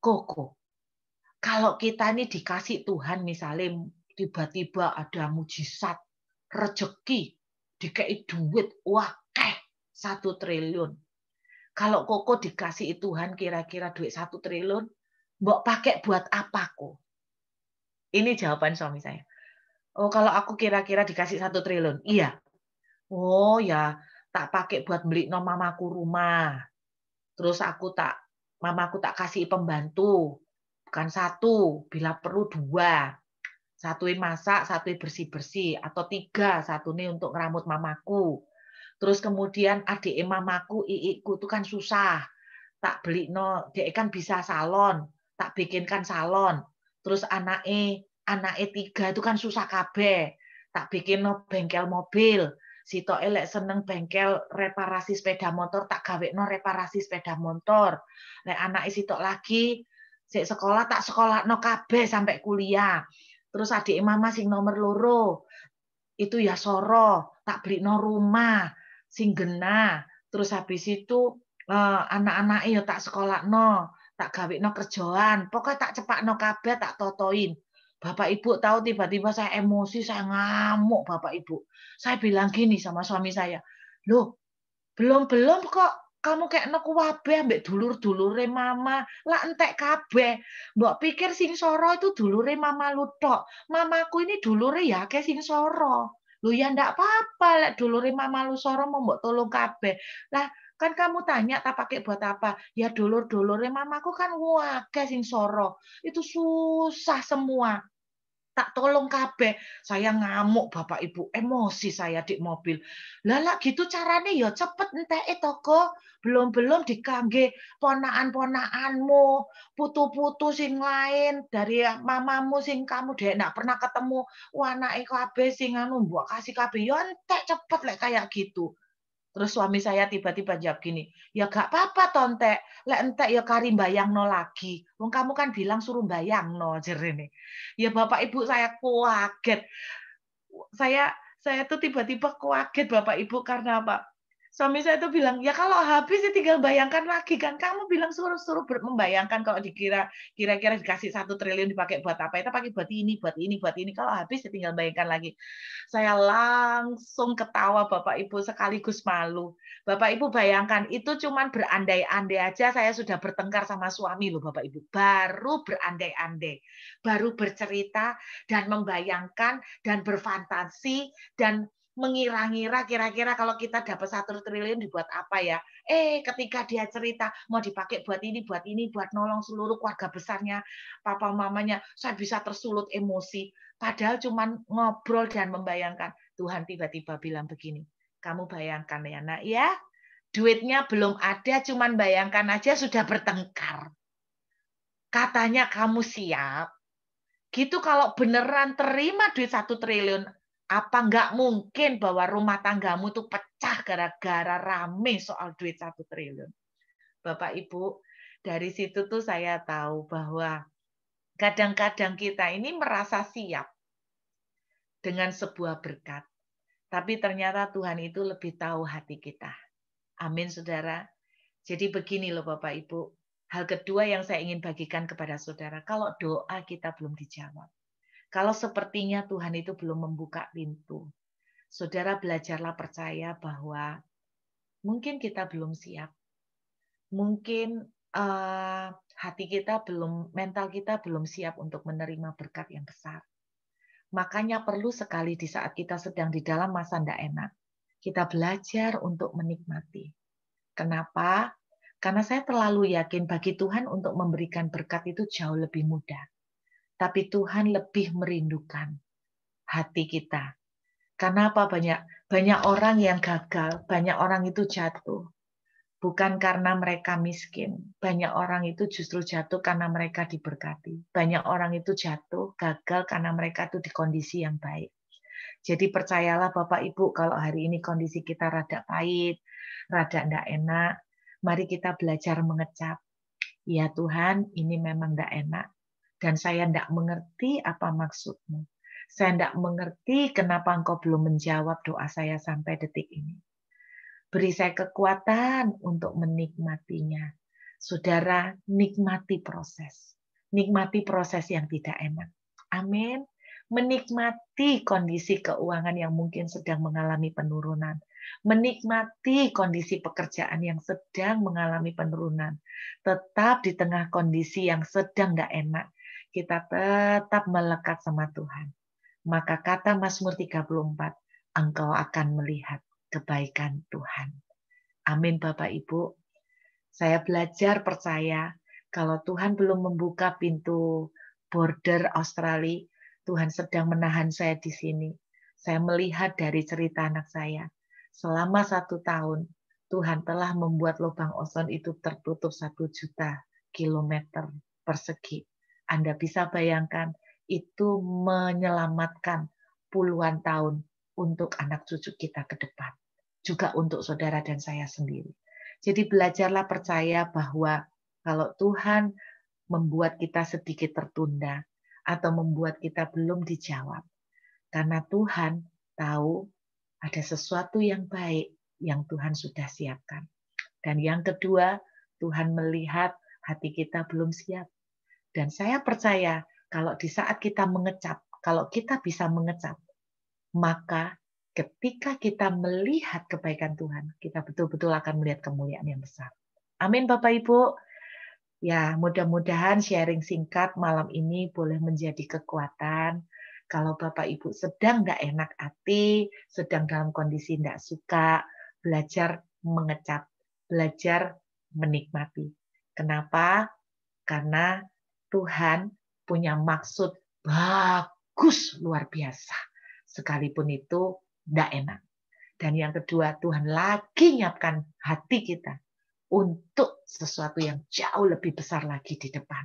Speaker 1: Koko, kalau kita ini dikasih Tuhan misalnya tiba-tiba ada mujizat, rezeki, dikei duit, wah, 1 triliun. Kalau Koko dikasih Tuhan kira-kira duit 1 triliun, mbok pakai buat apa kok? Ini jawaban suami saya. Oh, kalau aku kira-kira dikasih 1 triliun, iya. Oh ya, tak pakai buat beli no mamaku rumah. Terus mamaku tak kasih pembantu. Bukan satu, bila perlu 2. Satuin masak, satuin bersih-bersih, atau 3, satu nih untuk ngeramut mamaku. Terus kemudian adik mamaku, iikku itu kan susah. Tak beli no, dia kan bisa salon, tak bikinkan salon. Terus anake 3 itu kan susah kabeh. Tak bikin no bengkel mobil. Si Toel lek seneng bengkel reparasi sepeda motor, tak gawe no reparasi sepeda motor. Lek anake sitok lagi, sik sekolah tak sekolah no kabeh sampai kuliah. Terus adik mama sing nomor loro, itu ya soro, tak beli no rumah, sing genah. Terus habis itu anak-anak ya tak sekolah no, tak gawe no kerjaan. Pokoknya tak cepak no kabeh, tak totoin. Bapak Ibu tahu tiba-tiba saya emosi, saya ngamuk Bapak Ibu. Saya bilang gini sama suami saya, loh belum-belum kok kamu kayak no kuwabe ambek dulur-dulure mama. Lah entek kabeh. Mbok pikir sing soro itu dulure mama lu tok. Mamaku ini dulure ya akeh sing soro. Lho ya ndak apa-apa lek dulure mama lu soro mau mbok tolong kabeh. Lah kan kamu tanya tak pakai buat apa? Ya dulur-dulure mamaku kan akeh sing soro. Itu susah semua. Tak tolong kabeh. Saya ngamuk Bapak Ibu, emosi saya di mobil. Lah lak gitu carane ya cepet enteke to, Belum-belum dikangge ponakan-ponakanmu, putu-putu sing lain dari mamamu sing kamu dek ndak pernah ketemu. Anake kabeh sing anu mbok kasih kabeh. Ya entek cepet lek kayak gitu. Terus suami saya tiba-tiba jawab gini, "Ya gak apa-apa toh entek, lek entek ya kari mbayangno lagi. Wong kamu kan bilang suruh mbayangno," jerene. Ya Bapak Ibu saya kuaget. Saya tuh tiba-tiba kuaget Bapak Ibu karena apa? Suami saya tuh bilang, "Ya kalau habis ya tinggal bayangkan lagi kan. Kamu bilang suruh-suruh membayangkan kalau kira-kira dikasih 1 triliun dipakai buat apa? Itu pakai buat ini, buat ini, buat ini. Kalau habis ya tinggal bayangkan lagi." Saya langsung ketawa Bapak Ibu sekaligus malu. Bapak Ibu bayangkan itu cuman berandai-andai aja saya sudah bertengkar sama suami loh Bapak Ibu. Baru berandai-andai, baru bercerita dan membayangkan dan berfantasi dan mengira-ngira kira-kira kalau kita dapat 1 triliun dibuat apa ya? Ketika dia cerita mau dipakai buat ini, buat ini, buat nolong seluruh keluarga besarnya, papa mamanya, saya bisa tersulut emosi. Padahal cuman ngobrol dan membayangkan. Tuhan tiba-tiba bilang begini, kamu bayangkan ya nak ya, duitnya belum ada, cuman bayangkan aja sudah bertengkar. Katanya kamu siap, gitu kalau beneran terima duit 1 triliun, apa nggak mungkin bahwa rumah tanggamu tuh pecah gara-gara rame soal duit 1 triliun. Bapak Ibu, dari situ tuh saya tahu bahwa kadang-kadang kita ini merasa siap dengan sebuah berkat. Tapi ternyata Tuhan itu lebih tahu hati kita. Amin, saudara. Jadi begini loh Bapak Ibu. Hal kedua yang saya ingin bagikan kepada saudara, kalau doa kita belum dijawab, kalau sepertinya Tuhan itu belum membuka pintu, saudara belajarlah percaya bahwa mungkin kita belum siap. Mungkin hati kita belum, mental kita belum siap untuk menerima berkat yang besar. Makanya perlu sekali di saat kita sedang di dalam masa tidak enak, kita belajar untuk menikmati. Kenapa? Karena saya terlalu yakin bagi Tuhan untuk memberikan berkat itu jauh lebih mudah. Tapi Tuhan lebih merindukan hati kita. Karena apa? Banyak orang yang gagal, banyak orang itu jatuh. Bukan karena mereka miskin. Banyak orang itu justru jatuh karena mereka diberkati. Banyak orang itu jatuh, gagal karena mereka itu di kondisi yang baik. Jadi percayalah Bapak Ibu, kalau hari ini kondisi kita rada pahit, rada enggak enak, mari kita belajar mengecap. Ya Tuhan, ini memang enggak enak. Dan saya enggak mengerti apa maksud-Mu. Saya enggak mengerti kenapa Engkau belum menjawab doa saya sampai detik ini. Beri saya kekuatan untuk menikmatinya. Saudara, nikmati proses. Nikmati proses yang tidak enak. Amin. Menikmati kondisi keuangan yang mungkin sedang mengalami penurunan. Menikmati kondisi pekerjaan yang sedang mengalami penurunan. Tetap di tengah kondisi yang sedang nggak enak, kita tetap melekat sama Tuhan. Maka kata Mazmur 34, engkau akan melihat kebaikan Tuhan. Amin Bapak Ibu. Saya belajar percaya kalau Tuhan belum membuka pintu border Australia, Tuhan sedang menahan saya di sini. Saya melihat dari cerita anak saya. Selama 1 tahun, Tuhan telah membuat lubang ozon itu tertutup 1 juta kilometer persegi. Anda bisa bayangkan, itu menyelamatkan puluhan tahun untuk anak cucu kita ke depan. Juga untuk saudara dan saya sendiri. Jadi belajarlah percaya bahwa kalau Tuhan membuat kita sedikit tertunda atau membuat kita belum dijawab, karena Tuhan tahu ada sesuatu yang baik yang Tuhan sudah siapkan. Dan yang kedua, Tuhan melihat hati kita belum siap. Dan saya percaya kalau di saat kita mengecap, kalau kita bisa mengecap, maka ketika kita melihat kebaikan Tuhan, kita betul-betul akan melihat kemuliaan yang besar. Amin Bapak Ibu. Ya, mudah-mudahan sharing singkat malam ini boleh menjadi kekuatan. Kalau Bapak Ibu sedang nggak enak hati, sedang dalam kondisi nggak suka, belajar mengecap, belajar menikmati. Kenapa? Karena Tuhan punya maksud bagus luar biasa. Sekalipun itu tidak enak. Dan yang kedua, Tuhan lagi nyiapkan hati kita untuk sesuatu yang jauh lebih besar lagi di depan.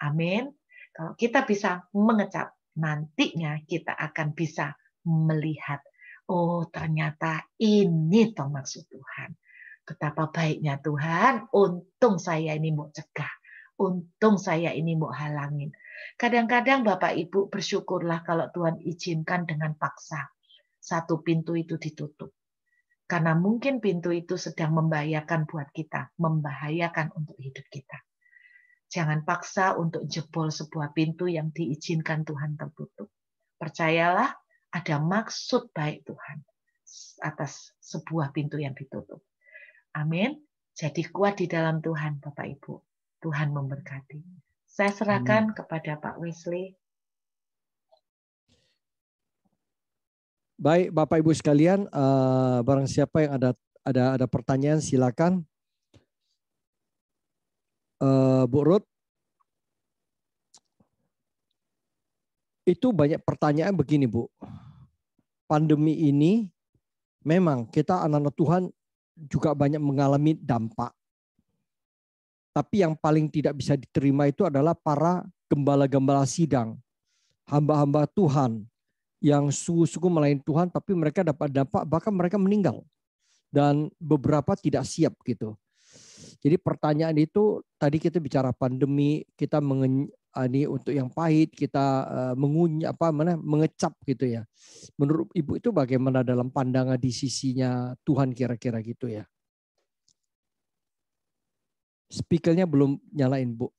Speaker 1: Amin. Kalau kita bisa mengecap, nantinya kita akan bisa melihat, oh ternyata ini toh maksud Tuhan. Betapa baiknya Tuhan, untung saya ini mau cegah. Untung saya ini mau halangin. Kadang-kadang Bapak Ibu bersyukurlah kalau Tuhan izinkan dengan paksa. Satu pintu itu ditutup. Karena mungkin pintu itu sedang membahayakan buat kita. Membahayakan untuk hidup kita. Jangan paksa untuk jebol sebuah pintu yang diizinkan Tuhan tertutup. Percayalah ada maksud baik Tuhan atas sebuah pintu yang ditutup. Amin. Jadi kuat di dalam Tuhan, Bapak Ibu. Tuhan memberkati. Saya serahkan kepada Pak Wesley.
Speaker 2: Baik, Bapak Ibu sekalian, barang siapa yang ada pertanyaan silakan. Bu Ruth, itu banyak pertanyaan begini, Bu. Pandemi ini memang kita anak-anak Tuhan juga banyak mengalami dampak. Tapi yang paling tidak bisa diterima itu adalah para gembala-gembala sidang, hamba-hamba Tuhan yang sungguh-sungguh melayani Tuhan, tapi mereka dapat dampak, bahkan mereka meninggal. Dan beberapa tidak siap gitu. Jadi pertanyaan itu, tadi kita bicara pandemi, kita ini untuk yang pahit, kita mengecap gitu ya. Menurut Ibu itu bagaimana dalam pandangan di sisinya Tuhan kira-kira gitu ya? Speakernya belum nyalain, Bu.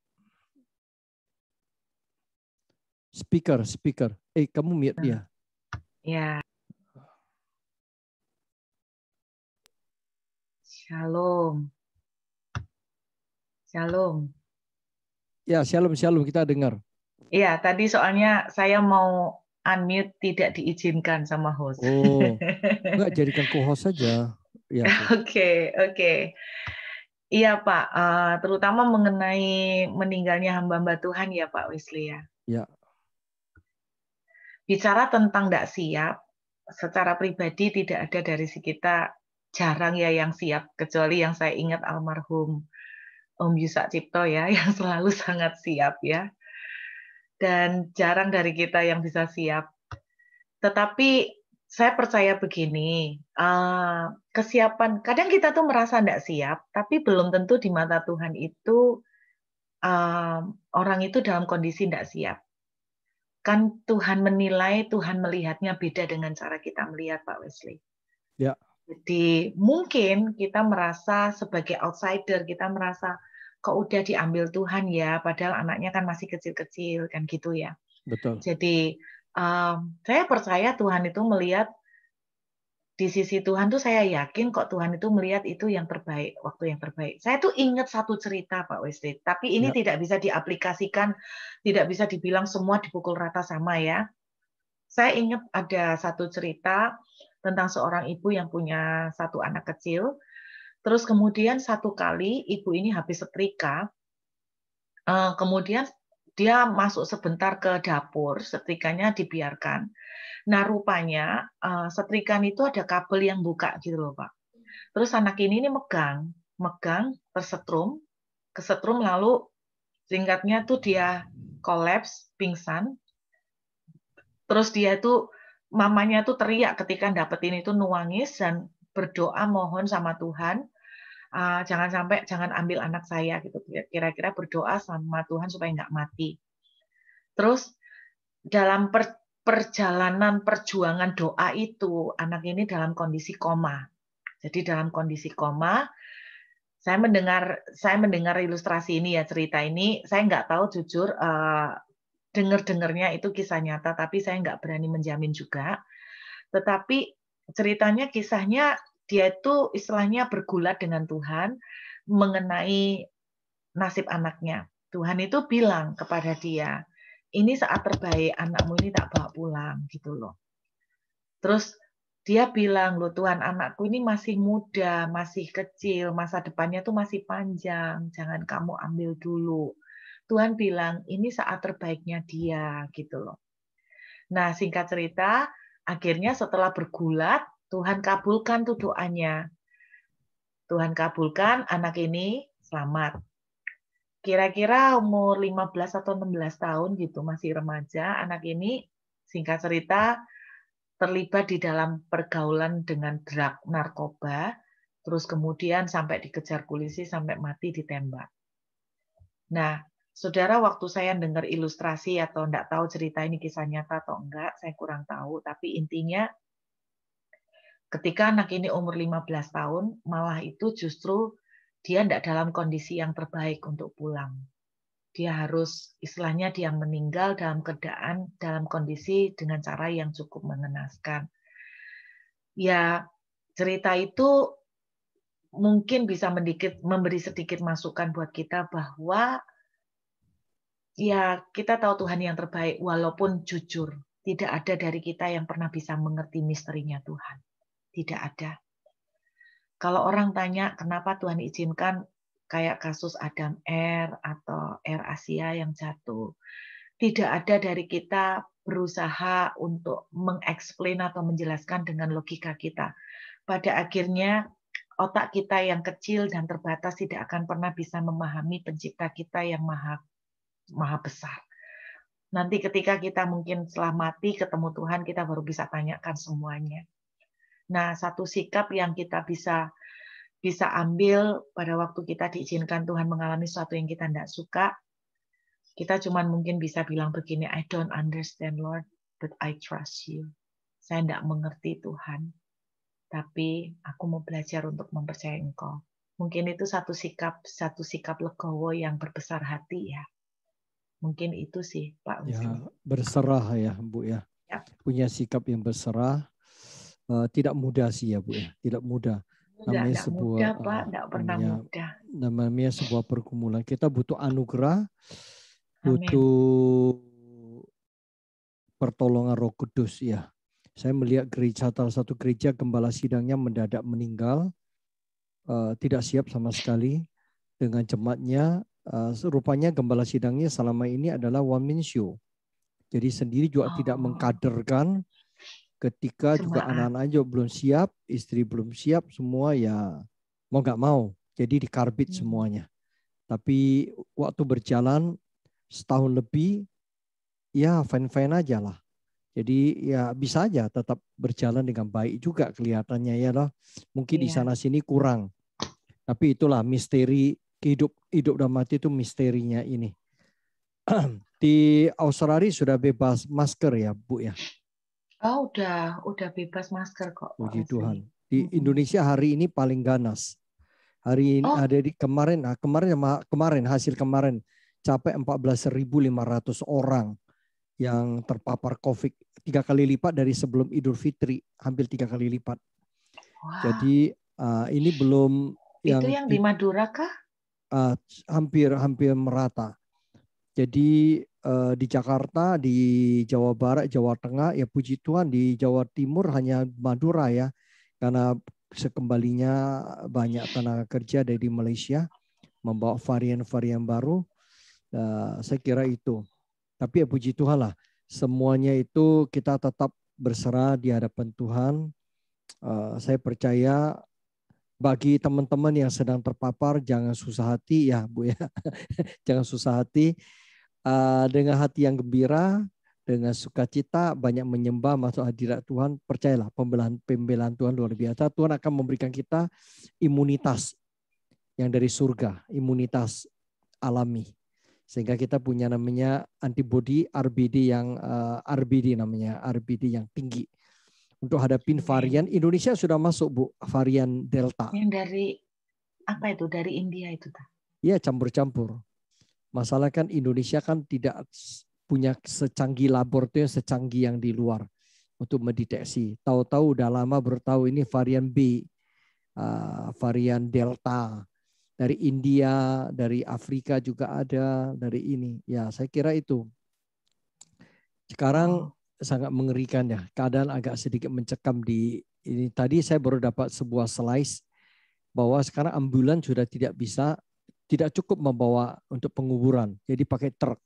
Speaker 2: Speaker. Kamu mute dia.
Speaker 1: Ya. Shalom.
Speaker 2: Ya, shalom kita dengar.
Speaker 1: Iya, tadi soalnya saya mau unmute tidak diizinkan sama host.
Speaker 2: Oh, enggak, jadikan co-host saja. Ya, Bu.
Speaker 1: Oke. Iya Pak, terutama mengenai meninggalnya hamba-hamba Tuhan ya Pak Wesley ya.
Speaker 2: Ya.
Speaker 1: Bicara tentang tidak siap, secara pribadi tidak ada dari si kita, jarang ya yang siap, kecuali yang saya ingat almarhum Om Yusak Cipto ya, yang selalu sangat siap ya. Dan jarang dari kita yang bisa siap. Tetapi saya percaya begini, kesiapan, kadang kita tuh merasa tidak siap, tapi belum tentu di mata Tuhan itu orang itu dalam kondisi tidak siap. Kan Tuhan menilai, Tuhan melihatnya beda dengan cara kita melihat, Pak Wesley.
Speaker 2: Ya.
Speaker 1: Jadi mungkin kita merasa sebagai outsider, kita merasa kok udah diambil Tuhan ya, padahal anaknya kan masih kecil-kecil, kan gitu ya.
Speaker 2: Betul.
Speaker 1: Jadi saya percaya Tuhan itu melihat, di sisi Tuhan tuh saya yakin kok Tuhan itu melihat itu yang terbaik, waktu yang terbaik. Saya tuh ingat satu cerita Pak Wesley, tapi ini
Speaker 2: Ya.
Speaker 1: tidak bisa diaplikasikan, tidak bisa dibilang semua dipukul rata sama ya. Saya ingat ada satu cerita tentang seorang ibu yang punya satu anak kecil, terus kemudian satu kali ibu ini habis setrika, kemudian dia masuk sebentar ke dapur, setrikanya dibiarkan. Nah, rupanya setrikaan itu ada kabel yang buka gitu loh, Pak. Terus anak ini megang, kesetrum lalu singkatnya tuh dia kolaps, pingsan. Terus dia itu mamanya tuh teriak ketika dapetin itu, nuangis dan berdoa mohon sama Tuhan, jangan ambil anak saya gitu. Kira-kira berdoa sama Tuhan supaya nggak mati. Terus dalam perjalanan perjuangan doa itu, anak ini dalam kondisi koma. Jadi dalam kondisi koma, saya mendengar ilustrasi ini ya, cerita ini, saya nggak tahu jujur, dengar-dengarnya itu kisah nyata, tapi saya nggak berani menjamin juga. Tetapi ceritanya, kisahnya, dia itu istilahnya bergulat dengan Tuhan mengenai nasib anaknya. Tuhan itu bilang kepada dia, ini saat terbaik, anakmu ini tak bawa pulang, gitu loh. Terus dia bilang, loh Tuhan, anakku ini masih muda, masih kecil, masa depannya tuh masih panjang, jangan kamu ambil dulu. Tuhan bilang, ini saat terbaiknya dia, gitu loh. Nah, singkat cerita, akhirnya setelah bergulat, Tuhan kabulkan tuh doanya. Tuhan kabulkan, anak ini selamat. Kira-kira umur 15 atau 16 tahun gitu, masih remaja, anak ini singkat cerita terlibat di dalam pergaulan dengan drug narkoba, terus kemudian sampai dikejar polisi, sampai mati ditembak. Nah, saudara, waktu saya dengar ilustrasi atau enggak tahu cerita ini kisah nyata atau enggak, saya kurang tahu, tapi intinya ketika anak ini umur 15 tahun, malah itu justru dia enggak dalam kondisi yang terbaik untuk pulang. Dia harus, istilahnya dia meninggal dalam kondisi dengan cara yang cukup mengenaskan. Ya, cerita itu mungkin bisa memberi sedikit masukan buat kita bahwa ya kita tahu Tuhan yang terbaik, walaupun jujur tidak ada dari kita yang pernah bisa mengerti misterinya Tuhan. Tidak ada. Kalau orang tanya kenapa Tuhan izinkan kayak kasus Adam Air atau Air Asia yang jatuh, tidak ada dari kita berusaha untuk mengeksplain atau menjelaskan dengan logika kita. Pada akhirnya otak kita yang kecil dan terbatas tidak akan pernah bisa memahami pencipta kita yang maha besar. Nanti ketika kita mungkin setelah mati ketemu Tuhan, kita baru bisa tanyakan semuanya. Nah, satu sikap yang kita bisa ambil pada waktu kita diizinkan Tuhan mengalami sesuatu yang kita tidak suka, kita cuma mungkin bisa bilang begini, I don't understand Lord, but I trust you. Saya tidak mengerti Tuhan, tapi aku mau belajar untuk mempercayai Engkau. Mungkin itu satu sikap legowo yang berbesar hati ya. Mungkin itu sih Pak Wisnu.
Speaker 2: Ya, berserah ya Bu ya.
Speaker 1: Ya.
Speaker 2: Punya sikap yang berserah, tidak mudah sih ya Bu ya, tidak mudah. Namanya sebuah
Speaker 1: mudah, Pak, tidak pernah mudah.
Speaker 2: Namanya sebuah pergumulan. Kita butuh anugerah, butuh pertolongan Roh Kudus ya. Saya melihat salah satu gereja gembala sidangnya mendadak meninggal, tidak siap sama sekali dengan jemaatnya. Rupanya gembala sidangnya selama ini adalah one man show. Jadi sendiri juga tidak mengkaderkan, ketika juga anak-anak juga belum siap, istri belum siap, semua ya mau nggak mau. Jadi dikarbit semuanya. Tapi waktu berjalan setahun lebih, ya fine-fine aja lah. Jadi ya bisa aja tetap berjalan dengan baik juga kelihatannya ya loh. Mungkin di sana sini kurang. Tapi itulah misteri hidup dan mati, itu misterinya ini. Di Australia sudah bebas masker ya, Bu ya?
Speaker 1: Oh, udah bebas masker kok.
Speaker 2: Puji Tuhan. Di Indonesia hari ini paling ganas. Hari ini ada di kemarin hasil kemarin capai 14.500 orang yang terpapar COVID, 3 kali lipat dari sebelum Idul Fitri, hampir 3 kali lipat.
Speaker 1: Wow.
Speaker 2: Jadi ini belum
Speaker 1: itu yang di Madura kah?
Speaker 2: Hampir merata. Jadi di Jakarta, di Jawa Barat, Jawa Tengah, ya puji Tuhan di Jawa Timur hanya Madura ya, karena sekembalinya banyak tenaga kerja dari Malaysia membawa varian-varian baru. Saya kira itu. Tapi ya puji Tuhan lah, semuanya itu kita tetap berserah di hadapan Tuhan. Saya percaya bagi teman-teman yang sedang terpapar, jangan susah hati ya Bu ya. Jangan susah hati. Dengan hati yang gembira, dengan sukacita, banyak menyembah masuk hadirat Tuhan. Percayalah, pembelaan Tuhan luar biasa. Tuhan akan memberikan kita imunitas yang dari surga, imunitas alami. Sehingga kita punya namanya antibody RBD yang tinggi. Untuk hadapin varian, Indonesia sudah masuk Bu, varian Delta.
Speaker 1: Yang dari apa itu? Dari India itu tak?
Speaker 2: Iya, campur-campur. Masalah kan Indonesia kan tidak punya secanggih laboratorium secanggih yang di luar untuk mendeteksi. Tahu-tahu udah lama bertahu ini varian B, varian Delta. Dari India, dari Afrika juga ada, dari ini. Ya, saya kira itu. Sekarang sangat mengerikan ya. Keadaan agak sedikit mencekam di ini. Tadi saya baru dapat sebuah slide bahwa sekarang ambulan sudah tidak cukup membawa untuk penguburan. Jadi pakai truk.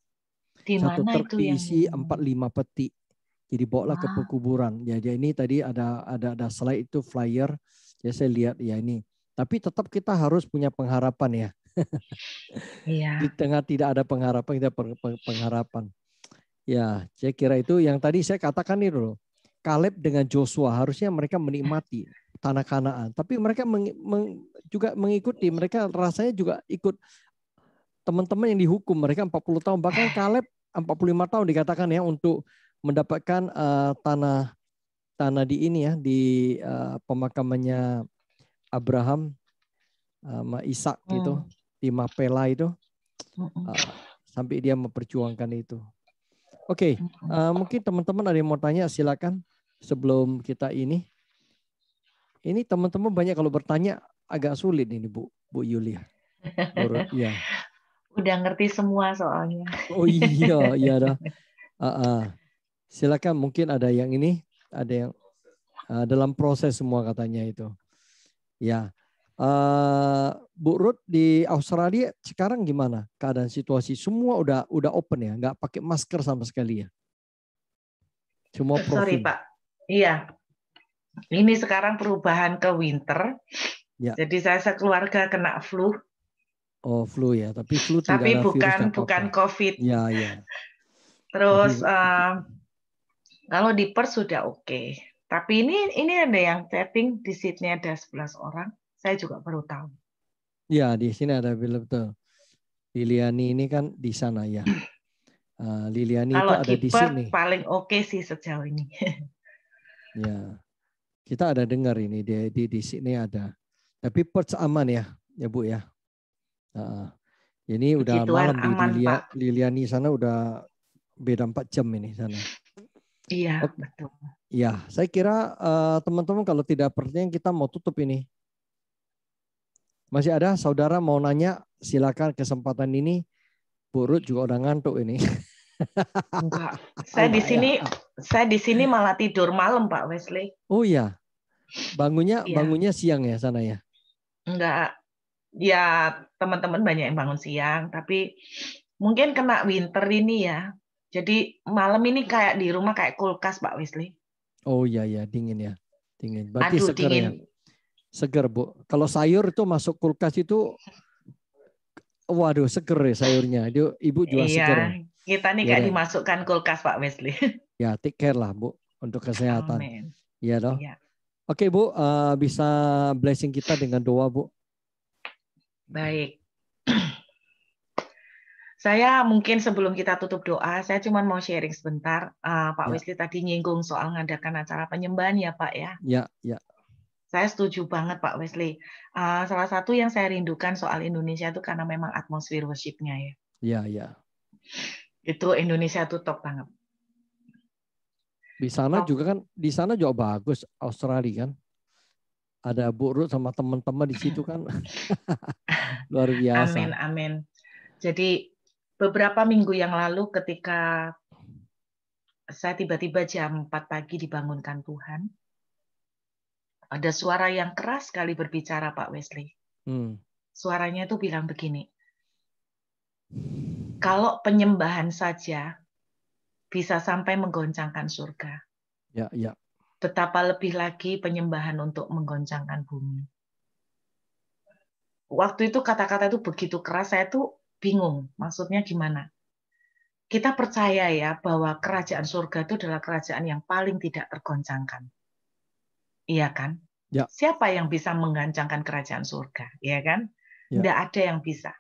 Speaker 2: Satu truk diisi 4-5 peti. Jadi bawalah ke pekuburan. Ya, jadi ini tadi ada slide itu flyer. Ya saya lihat ya ini. Tapi tetap kita harus punya pengharapan ya.
Speaker 1: Iya.
Speaker 2: Di tengah tidak ada pengharapan, kita pengharapan. Ya, saya kira itu yang tadi saya katakan itu loh. Kaleb dengan Joshua harusnya mereka menikmati tanah Kanaan, tapi mereka juga mengikuti, mereka rasanya juga ikut teman-teman yang dihukum, mereka 40 tahun, bahkan Kaleb 45 tahun dikatakan ya untuk mendapatkan tanah di ini ya, di pemakamannya Abraham sama Ishak gitu, di Mapela itu, sampai dia memperjuangkan itu. Oke, mungkin teman-teman ada yang mau tanya, silakan sebelum kita ini. Ini teman-teman banyak kalau bertanya agak sulit ini Bu Yulia. Ya.
Speaker 1: Udah ngerti semua soalnya.
Speaker 2: Oh iya dah. Silakan, mungkin ada yang ini, ada yang dalam proses semua katanya itu. Ya. Bu Ruth di Australia sekarang gimana keadaan situasi? Semua udah open ya, nggak pakai masker sama sekali ya? Semua profil.
Speaker 1: Sorry Pak, iya. Ini sekarang perubahan ke winter, ya. Jadi saya sekeluarga kena flu.
Speaker 2: Oh flu ya, tapi flu tidak ada virus apa-apa.
Speaker 1: Bukan COVID.
Speaker 2: Ya.
Speaker 1: Terus kalau di Perth sudah oke. Tapi ini ada yang chatting di Sydney ada 11 orang. Saya juga baru tahu.
Speaker 2: Ya, di sini ada betul. Liliani ini kan di sana ya. Liliani itu ada di sini.
Speaker 1: Paling oke sih sejauh ini.
Speaker 2: Ya, kita ada dengar ini di sini ada. Tapi Perth aman ya Bu ya. Ini udah malam di Liliani sana, udah beda 4 jam ini sana.
Speaker 1: Iya, betul.
Speaker 2: Ya, saya kira teman-teman kalau tidak percaya kita mau tutup ini. Masih ada saudara mau nanya, silakan kesempatan ini. Bu Ruth juga udah ngantuk ini.
Speaker 1: Enggak.
Speaker 2: Enggak ya.
Speaker 1: Saya di sini malah tidur malam, Pak Wesley.
Speaker 2: Oh iya.
Speaker 1: Iya.
Speaker 2: Bangunnya siang ya sana ya.
Speaker 1: Enggak. Ya, teman-teman banyak yang bangun siang, tapi mungkin kena winter ini ya. Jadi malam ini kayak di rumah kayak kulkas, Pak Wesley.
Speaker 2: Oh iya ya, dingin ya. Dingin. Berarti
Speaker 1: Aduh,
Speaker 2: seger ya.
Speaker 1: dingin.
Speaker 2: Seger, Bu. Kalau sayur itu masuk kulkas itu waduh, seger ya sayurnya. Ibu juga seger ya.
Speaker 1: Iya, kita nih
Speaker 2: Ya
Speaker 1: kayak
Speaker 2: udah.
Speaker 1: dimasukkan kulkas, Pak Wesley.
Speaker 2: Ya, take care lah, Bu, untuk kesehatan.
Speaker 1: Amin.
Speaker 2: Iya dong.
Speaker 1: Iya,
Speaker 2: Oke, Bu, bisa blessing kita dengan doa, Bu.
Speaker 1: baik. Saya mungkin sebelum kita tutup doa, saya cuma mau sharing sebentar. Pak
Speaker 2: Ya,
Speaker 1: Wesley tadi nyinggung soal ngadakan acara penyembahan ya, Pak ya.
Speaker 2: ya, ya.
Speaker 1: Saya setuju banget Pak Wesley. Salah satu yang saya rindukan soal Indonesia itu karena memang atmosfer worship-nya ya.
Speaker 2: Ya, ya.
Speaker 1: Itu Indonesia tuh top banget.
Speaker 2: Di sana
Speaker 1: Top.
Speaker 2: juga kan, di sana juga bagus Australia kan. Ada Bu Ruth sama teman-teman di situ kan. Luar biasa.
Speaker 1: Amin, amin. Jadi beberapa minggu yang lalu ketika saya tiba-tiba jam 4 pagi dibangunkan Tuhan, ada suara yang keras sekali berbicara Pak Wesley. Suaranya itu bilang begini, kalau penyembahan saja bisa sampai menggoncangkan surga.
Speaker 2: Ya, ya.
Speaker 1: Betapa lebih lagi penyembahan untuk menggoncangkan bumi. Waktu itu kata-kata itu begitu keras, saya tuh bingung. Maksudnya gimana? Kita percaya ya bahwa kerajaan surga itu adalah kerajaan yang paling tidak tergoncangkan. Iya kan?
Speaker 2: Ya.
Speaker 1: Siapa yang bisa menggoncangkan kerajaan surga? Iya kan?
Speaker 2: Ya.
Speaker 1: Tidak ada yang bisa.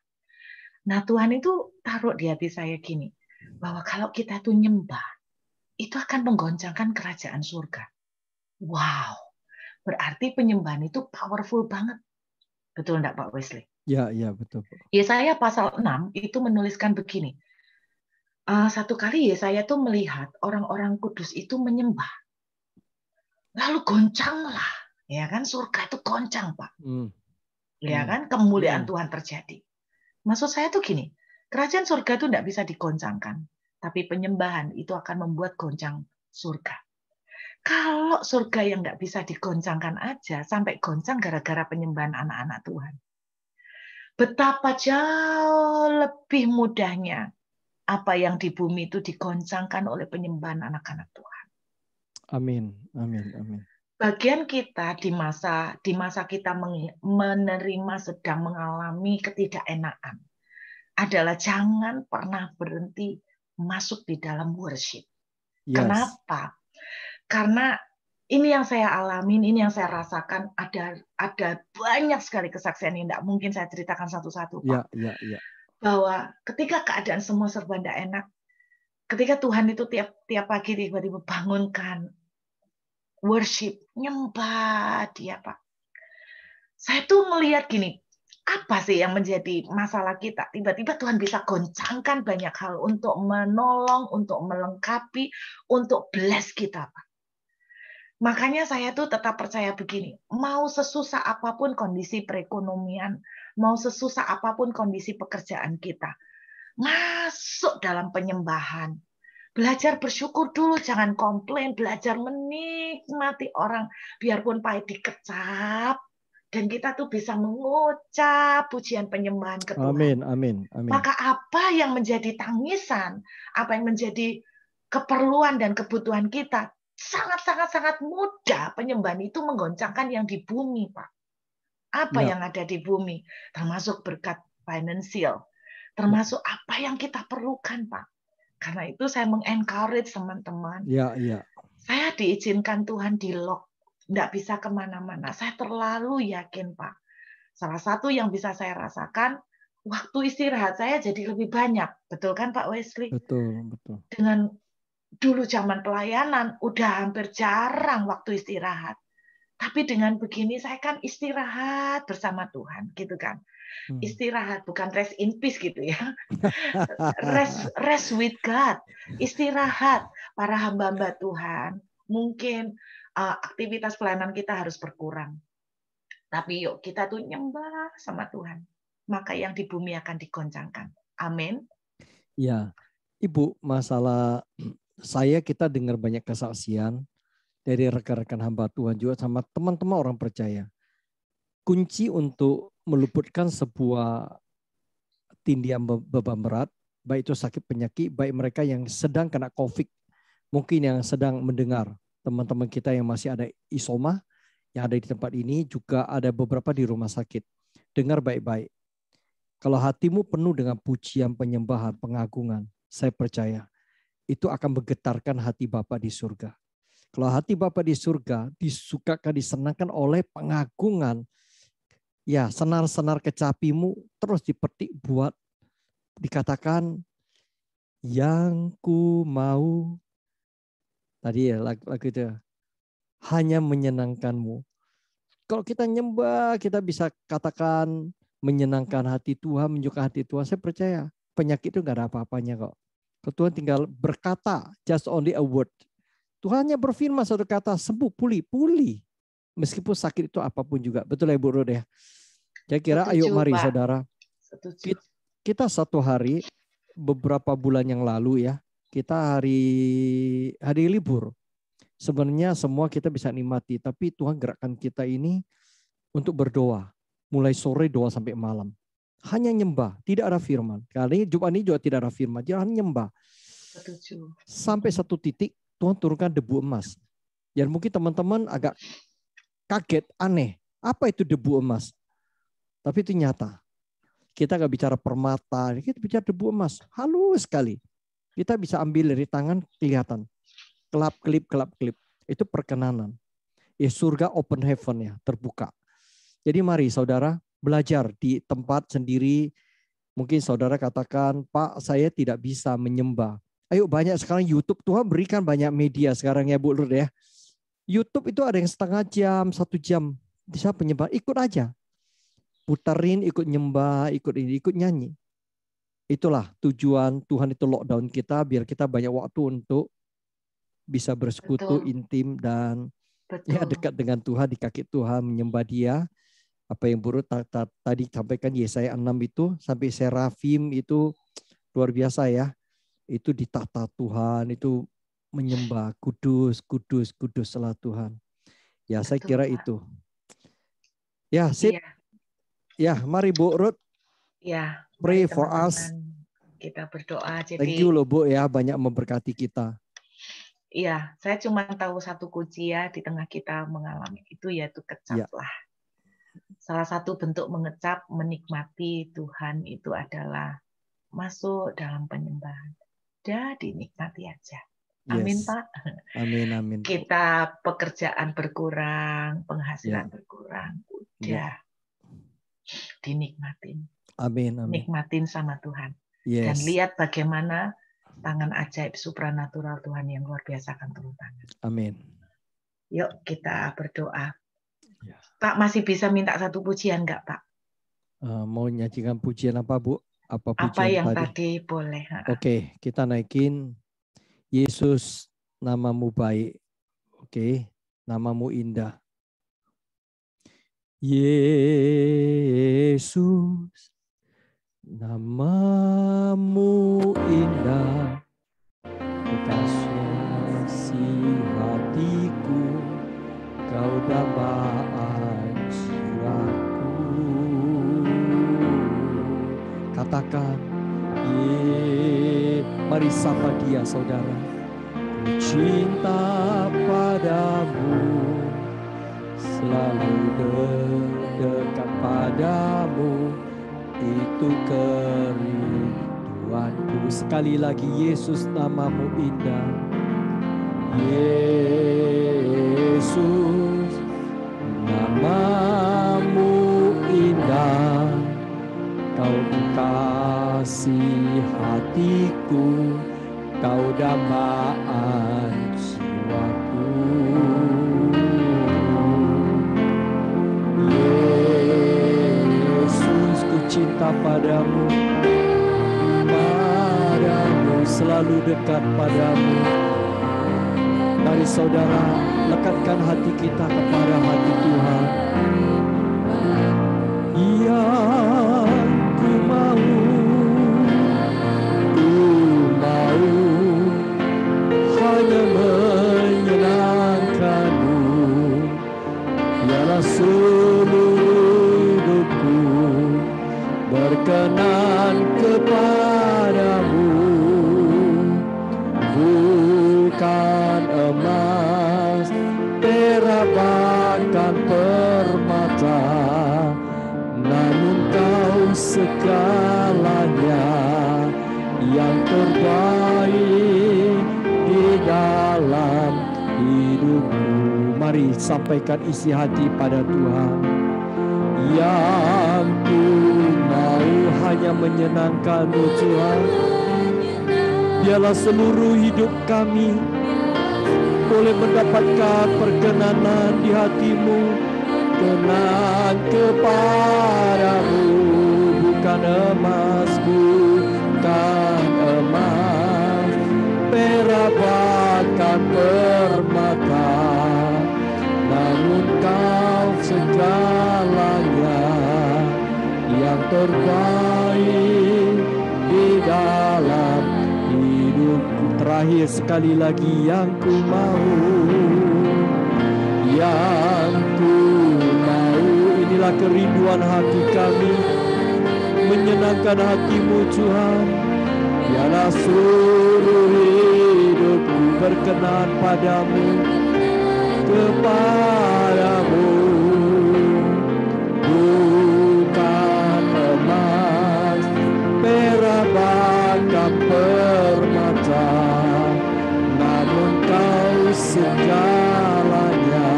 Speaker 1: Nah Tuhan itu taruh di hati saya gini, bahwa kalau kita tuh nyembah, itu akan menggoncangkan kerajaan surga. Wow, berarti penyembahan itu powerful banget. Betul enggak Pak Wesley?
Speaker 2: Ya, ya, betul.
Speaker 1: Yesaya pasal 6 itu menuliskan begini. Satu kali Yesaya tuh melihat orang-orang kudus itu menyembah. Lalu goncanglah. Ya kan, surga itu goncang, Pak. Ya kan, kemuliaan Tuhan terjadi. Maksud saya tuh gini, kerajaan surga itu enggak bisa digoncangkan. Tapi penyembahan itu akan membuat goncang surga. Kalau surga yang nggak bisa digoncangkan aja, sampai goncang gara-gara penyembahan anak-anak Tuhan. Betapa jauh lebih mudahnya apa yang di bumi itu digoncangkan oleh penyembahan anak-anak Tuhan.
Speaker 2: Amin, amin, amin.
Speaker 1: Bagian kita di masa kita menerima sedang mengalami ketidakenakan adalah jangan pernah berhenti masuk di dalam worship.
Speaker 2: Yes.
Speaker 1: Kenapa? Karena ini yang saya alamin, ini yang saya rasakan, ada banyak sekali kesaksian yang tidak mungkin saya ceritakan satu-satu, Pak.
Speaker 2: Ya, ya, ya.
Speaker 1: Bahwa ketika keadaan semua serba tidak enak, ketika Tuhan itu tiap pagi tiba-tiba bangunkan worship, nyembah Dia, Pak. Saya tuh melihat gini, apa sih yang menjadi masalah kita? Tiba-tiba Tuhan bisa goncangkan banyak hal untuk menolong, untuk melengkapi, untuk bless kita, Pak. Makanya saya tuh tetap percaya begini, mau sesusah apapun kondisi perekonomian, mau sesusah apapun kondisi pekerjaan kita, masuk dalam penyembahan. Belajar bersyukur dulu, jangan komplain, belajar menikmati orang, biarpun pahit dikecap, dan kita tuh bisa mengucap pujian penyembahan ke Tuhan.
Speaker 2: Amin, amin, amin.
Speaker 1: Maka apa yang menjadi tangisan, apa yang menjadi keperluan dan kebutuhan kita, sangat mudah penyembahan itu menggoncangkan yang di bumi, Pak. Apa yang ada di bumi, termasuk berkat finansial, termasuk apa yang kita perlukan, Pak. Karena itu saya mengencourage teman-teman.
Speaker 2: Ya, ya.
Speaker 1: Saya diizinkan Tuhan di lock, nggak bisa kemana-mana. Saya terlalu yakin, Pak. Salah satu yang bisa saya rasakan, waktu istirahat saya jadi lebih banyak. Betul kan, Pak Wesley?
Speaker 2: Betul, betul.
Speaker 1: Dengan dulu zaman pelayanan, udah hampir jarang waktu istirahat. Tapi dengan begini, saya kan istirahat bersama Tuhan, gitu kan. Istirahat, bukan rest in peace gitu ya. Rest with God. Istirahat. Para hamba-hamba Tuhan, mungkin aktivitas pelayanan kita harus berkurang. Tapi yuk kita tuh nyembah sama Tuhan. Maka yang di bumi akan digoncangkan. Amin.
Speaker 2: Ya. Ibu, masalah kita dengar banyak kesaksian dari rekan-rekan hamba Tuhan juga sama teman-teman orang percaya. Kunci untuk meluputkan sebuah tindian beban berat, baik itu sakit penyakit, baik mereka yang sedang kena COVID, mungkin yang sedang mendengar, teman-teman kita yang masih ada isoma, yang ada di tempat ini, juga ada beberapa di rumah sakit. Dengar baik-baik. Kalau hatimu penuh dengan pujian, penyembahan, pengagungan, saya percaya itu akan menggetarkan hati Bapa di surga. Kalau hati Bapa di surga disukakan, disenangkan oleh pengagungan, ya senar-senar kecapimu terus dipetik buat dikatakan yang ku mau. Tadi ya lagu itu hanya menyenangkanmu. Kalau kita nyembah, kita bisa katakan menyenangkan hati Tuhan, menyukai hati Tuhan. Saya percaya penyakit itu nggak ada apa-apanya kok. Tuhan tinggal berkata, just only a word. Tuhan hanya berfirman satu kata, sembuh, pulih. Meskipun sakit itu apapun juga. Betul ya Bu Rod ya? Saya kira
Speaker 1: Setuju,
Speaker 2: ayo mari
Speaker 1: Pak.
Speaker 2: saudara.
Speaker 1: Setuju.
Speaker 2: Kita satu hari, beberapa bulan yang lalu ya, kita hari libur. Sebenarnya semua kita bisa nikmati, tapi Tuhan gerakkan kita ini untuk berdoa. Mulai sore doa sampai malam. Hanya nyembah, tidak ada firman. Kali Jumat ini juga tidak ada firman, dia hanya nyembah.
Speaker 1: Setuju.
Speaker 2: Sampai satu titik Tuhan turunkan debu emas. Dan mungkin teman-teman agak kaget, aneh. Apa itu debu emas? Tapi itu nyata. Kita nggak bicara permata, kita bicara debu emas. Halus sekali. Kita bisa ambil dari tangan, kelihatan. Kelap-kelip. Itu perkenanan. Ya surga open heaven ya, terbuka. Jadi mari saudara belajar di tempat sendiri. Mungkin saudara katakan, Pak saya tidak bisa menyembah. Ayo banyak sekarang YouTube, Tuhan berikan banyak media sekarang ya Bu Lur ya. YouTube itu ada yang setengah jam, 1 jam. Bisa penyembah, ikut aja. Puterin, ikut nyembah, ikut nyanyi. Itulah tujuan Tuhan itu lockdown kita, biar kita banyak waktu untuk bisa bersekutu, intim, dan ya dekat dengan Tuhan, di kaki Tuhan, menyembah Dia. Apa yang buruk tadi sampaikan Yesaya 6 itu, sampai serafim itu luar biasa ya. Itu ditata Tuhan, itu menyembah kudus salah Tuhan. Ya saya kira itu. Ya sip. Ya mari Bu Ruth.
Speaker 1: Ya,
Speaker 2: pray for us.
Speaker 1: Kita berdoa. Jadi,
Speaker 2: thank you loh Bu ya, banyak memberkati kita.
Speaker 1: Iya, saya cuma tahu satu kunci ya di tengah kita mengalami itu, yaitu kecaplah. Salah satu bentuk mengecap, menikmati Tuhan itu adalah masuk dalam penyembahan. Udah dinikmati aja. Amin, Pak.
Speaker 2: Amin.
Speaker 1: Kita pekerjaan berkurang, penghasilan berkurang. Udah dinikmatin.
Speaker 2: Amin.
Speaker 1: Nikmatin sama Tuhan. Dan lihat bagaimana tangan ajaib supranatural Tuhan yang luar biasa akan turun tangan. Amin. Yuk kita berdoa. Pak masih bisa minta satu pujian nggak Pak?
Speaker 2: Mau nyanyikan pujian apa Bu?
Speaker 1: Apa yang tadi boleh.
Speaker 2: Oke, kita naikin Yesus, namamu baik. Oke, namamu indah. Yesus, namamu indah. Kekasih hatiku, kau dambaan jiwaku. Katakan, mari sapa dia saudara. Ku cinta padamu, selalu dekat padamu, itu kerinduanku. Sekali lagi, Yesus namamu indah. Yesus, namamu indah. Kau kekasih hatiku, kau dambaan jiwaku. Yesus, ku cinta padamu, selalu dekat padamu. Mari saudara, lekatkan hati kita kepada hati Tuhan. Yang ku mau hanya menyenangkan-Mu, biarlah seluruh hidupku berkenan kepadamu. Bukan emas, perak, bahkan permata, namun Kau segalanya yang terbaik di dalam hidupku. Mari sampaikan isi hati pada Tuhan. Yang ku mau hanya menyenangkan-Mu Tuhan. Biarlah seluruh hidup kami boleh mendapatkan perkenanan di hati-Mu, kenan kepadamu. Bukan emas, bukan emas, perak, bahkan permata, namun Kau segalanya yang terbaik di dalam hidupku. Terakhir sekali lagi, yang ku mau, yang ku mau, inilah kerinduan hati kami, menyenangkan hati-Mu Tuhan. Biarlah seluruh hidupku berkenan padamu, kepadamu. Bukan emas, perak, bahkan permata, namun Kau segalanya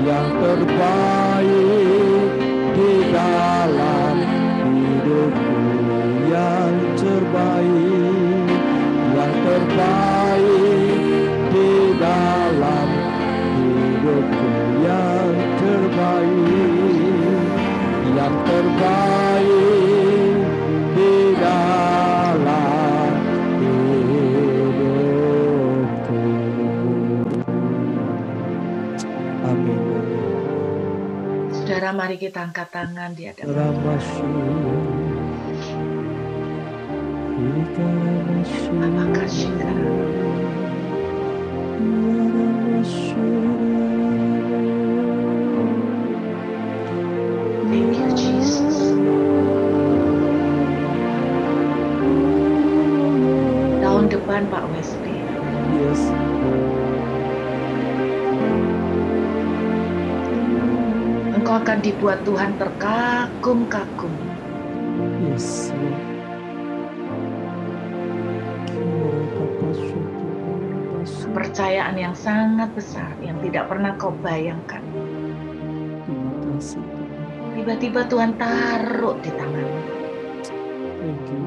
Speaker 2: yang terbaik di dalam hidupku. Yang terbaik, yang terbaik di dalam hidupku. Yang terbaik, yang terbaik di dalam hidupku. Amin.
Speaker 1: Saudara, mari kita angkat tangan di hadapan Bapa kasih. Thank you, Jesus. Tahun depan Pak Wesley,
Speaker 2: Yes.
Speaker 1: Engkau akan dibuat Tuhan terkagum-kagum.
Speaker 2: Yes.
Speaker 1: Kepercayaan yang sangat besar yang tidak pernah kau bayangkan.
Speaker 2: Terima kasih.
Speaker 1: Tiba-tiba Tuhan taruh di tanganmu.
Speaker 2: Thank you.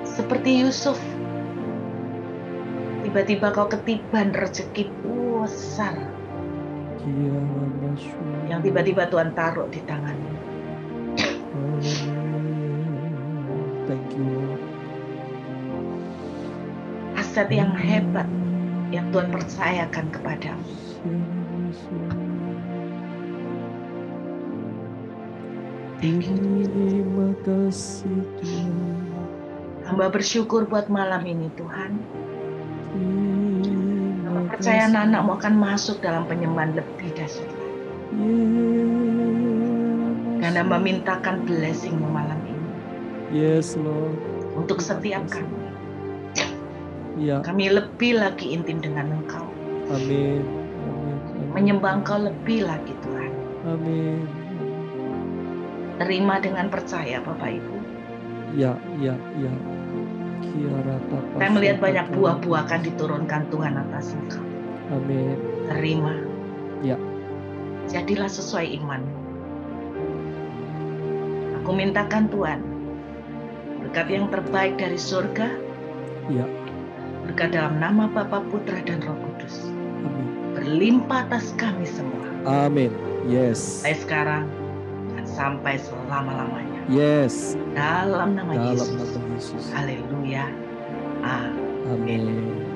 Speaker 1: Seperti Yusuf. Tiba-tiba kau ketiban rezeki besar yang tiba-tiba Tuhan taruh di tanganmu.
Speaker 2: Thank you.
Speaker 1: Aset yang hebat yang Tuhan percayakan kepadamu.
Speaker 2: Terima kasih Tuhan.
Speaker 1: Hamba bersyukur buat malam ini Tuhan. Hamba percaya anak-anakmu akan masuk dalam penyembahan lebih dahsyat. Dan hamba mintakan blessing-Mu malam ini.
Speaker 2: Yes Lord.
Speaker 1: Untuk setiap kami.
Speaker 2: Ya.
Speaker 1: Kami lebih lagi intim dengan Engkau.
Speaker 2: Amin.
Speaker 1: Menyembah Engkau lebih lagi Tuhan.
Speaker 2: Amin.
Speaker 1: Terima dengan percaya Bapak Ibu.
Speaker 2: Ya.
Speaker 1: Saya melihat banyak buah-buah akan diturunkan Tuhan atas Engkau.
Speaker 2: Amin.
Speaker 1: Terima.
Speaker 2: Ya.
Speaker 1: Jadilah sesuai iman-Mu. Aku mintakan Tuhan, berkat yang terbaik dari surga.
Speaker 2: Ya.
Speaker 1: Berkat dalam nama Bapa, Putra, dan Roh Kudus.
Speaker 2: Amin.
Speaker 1: Berlimpah atas kami semua.
Speaker 2: Amin. Yes.
Speaker 1: Sampai sekarang dan sampai selama-lamanya.
Speaker 2: Yes.
Speaker 1: Dalam nama
Speaker 2: Dalam
Speaker 1: Yesus.
Speaker 2: nama Yesus.
Speaker 1: Haleluya. Amin.
Speaker 2: Amin.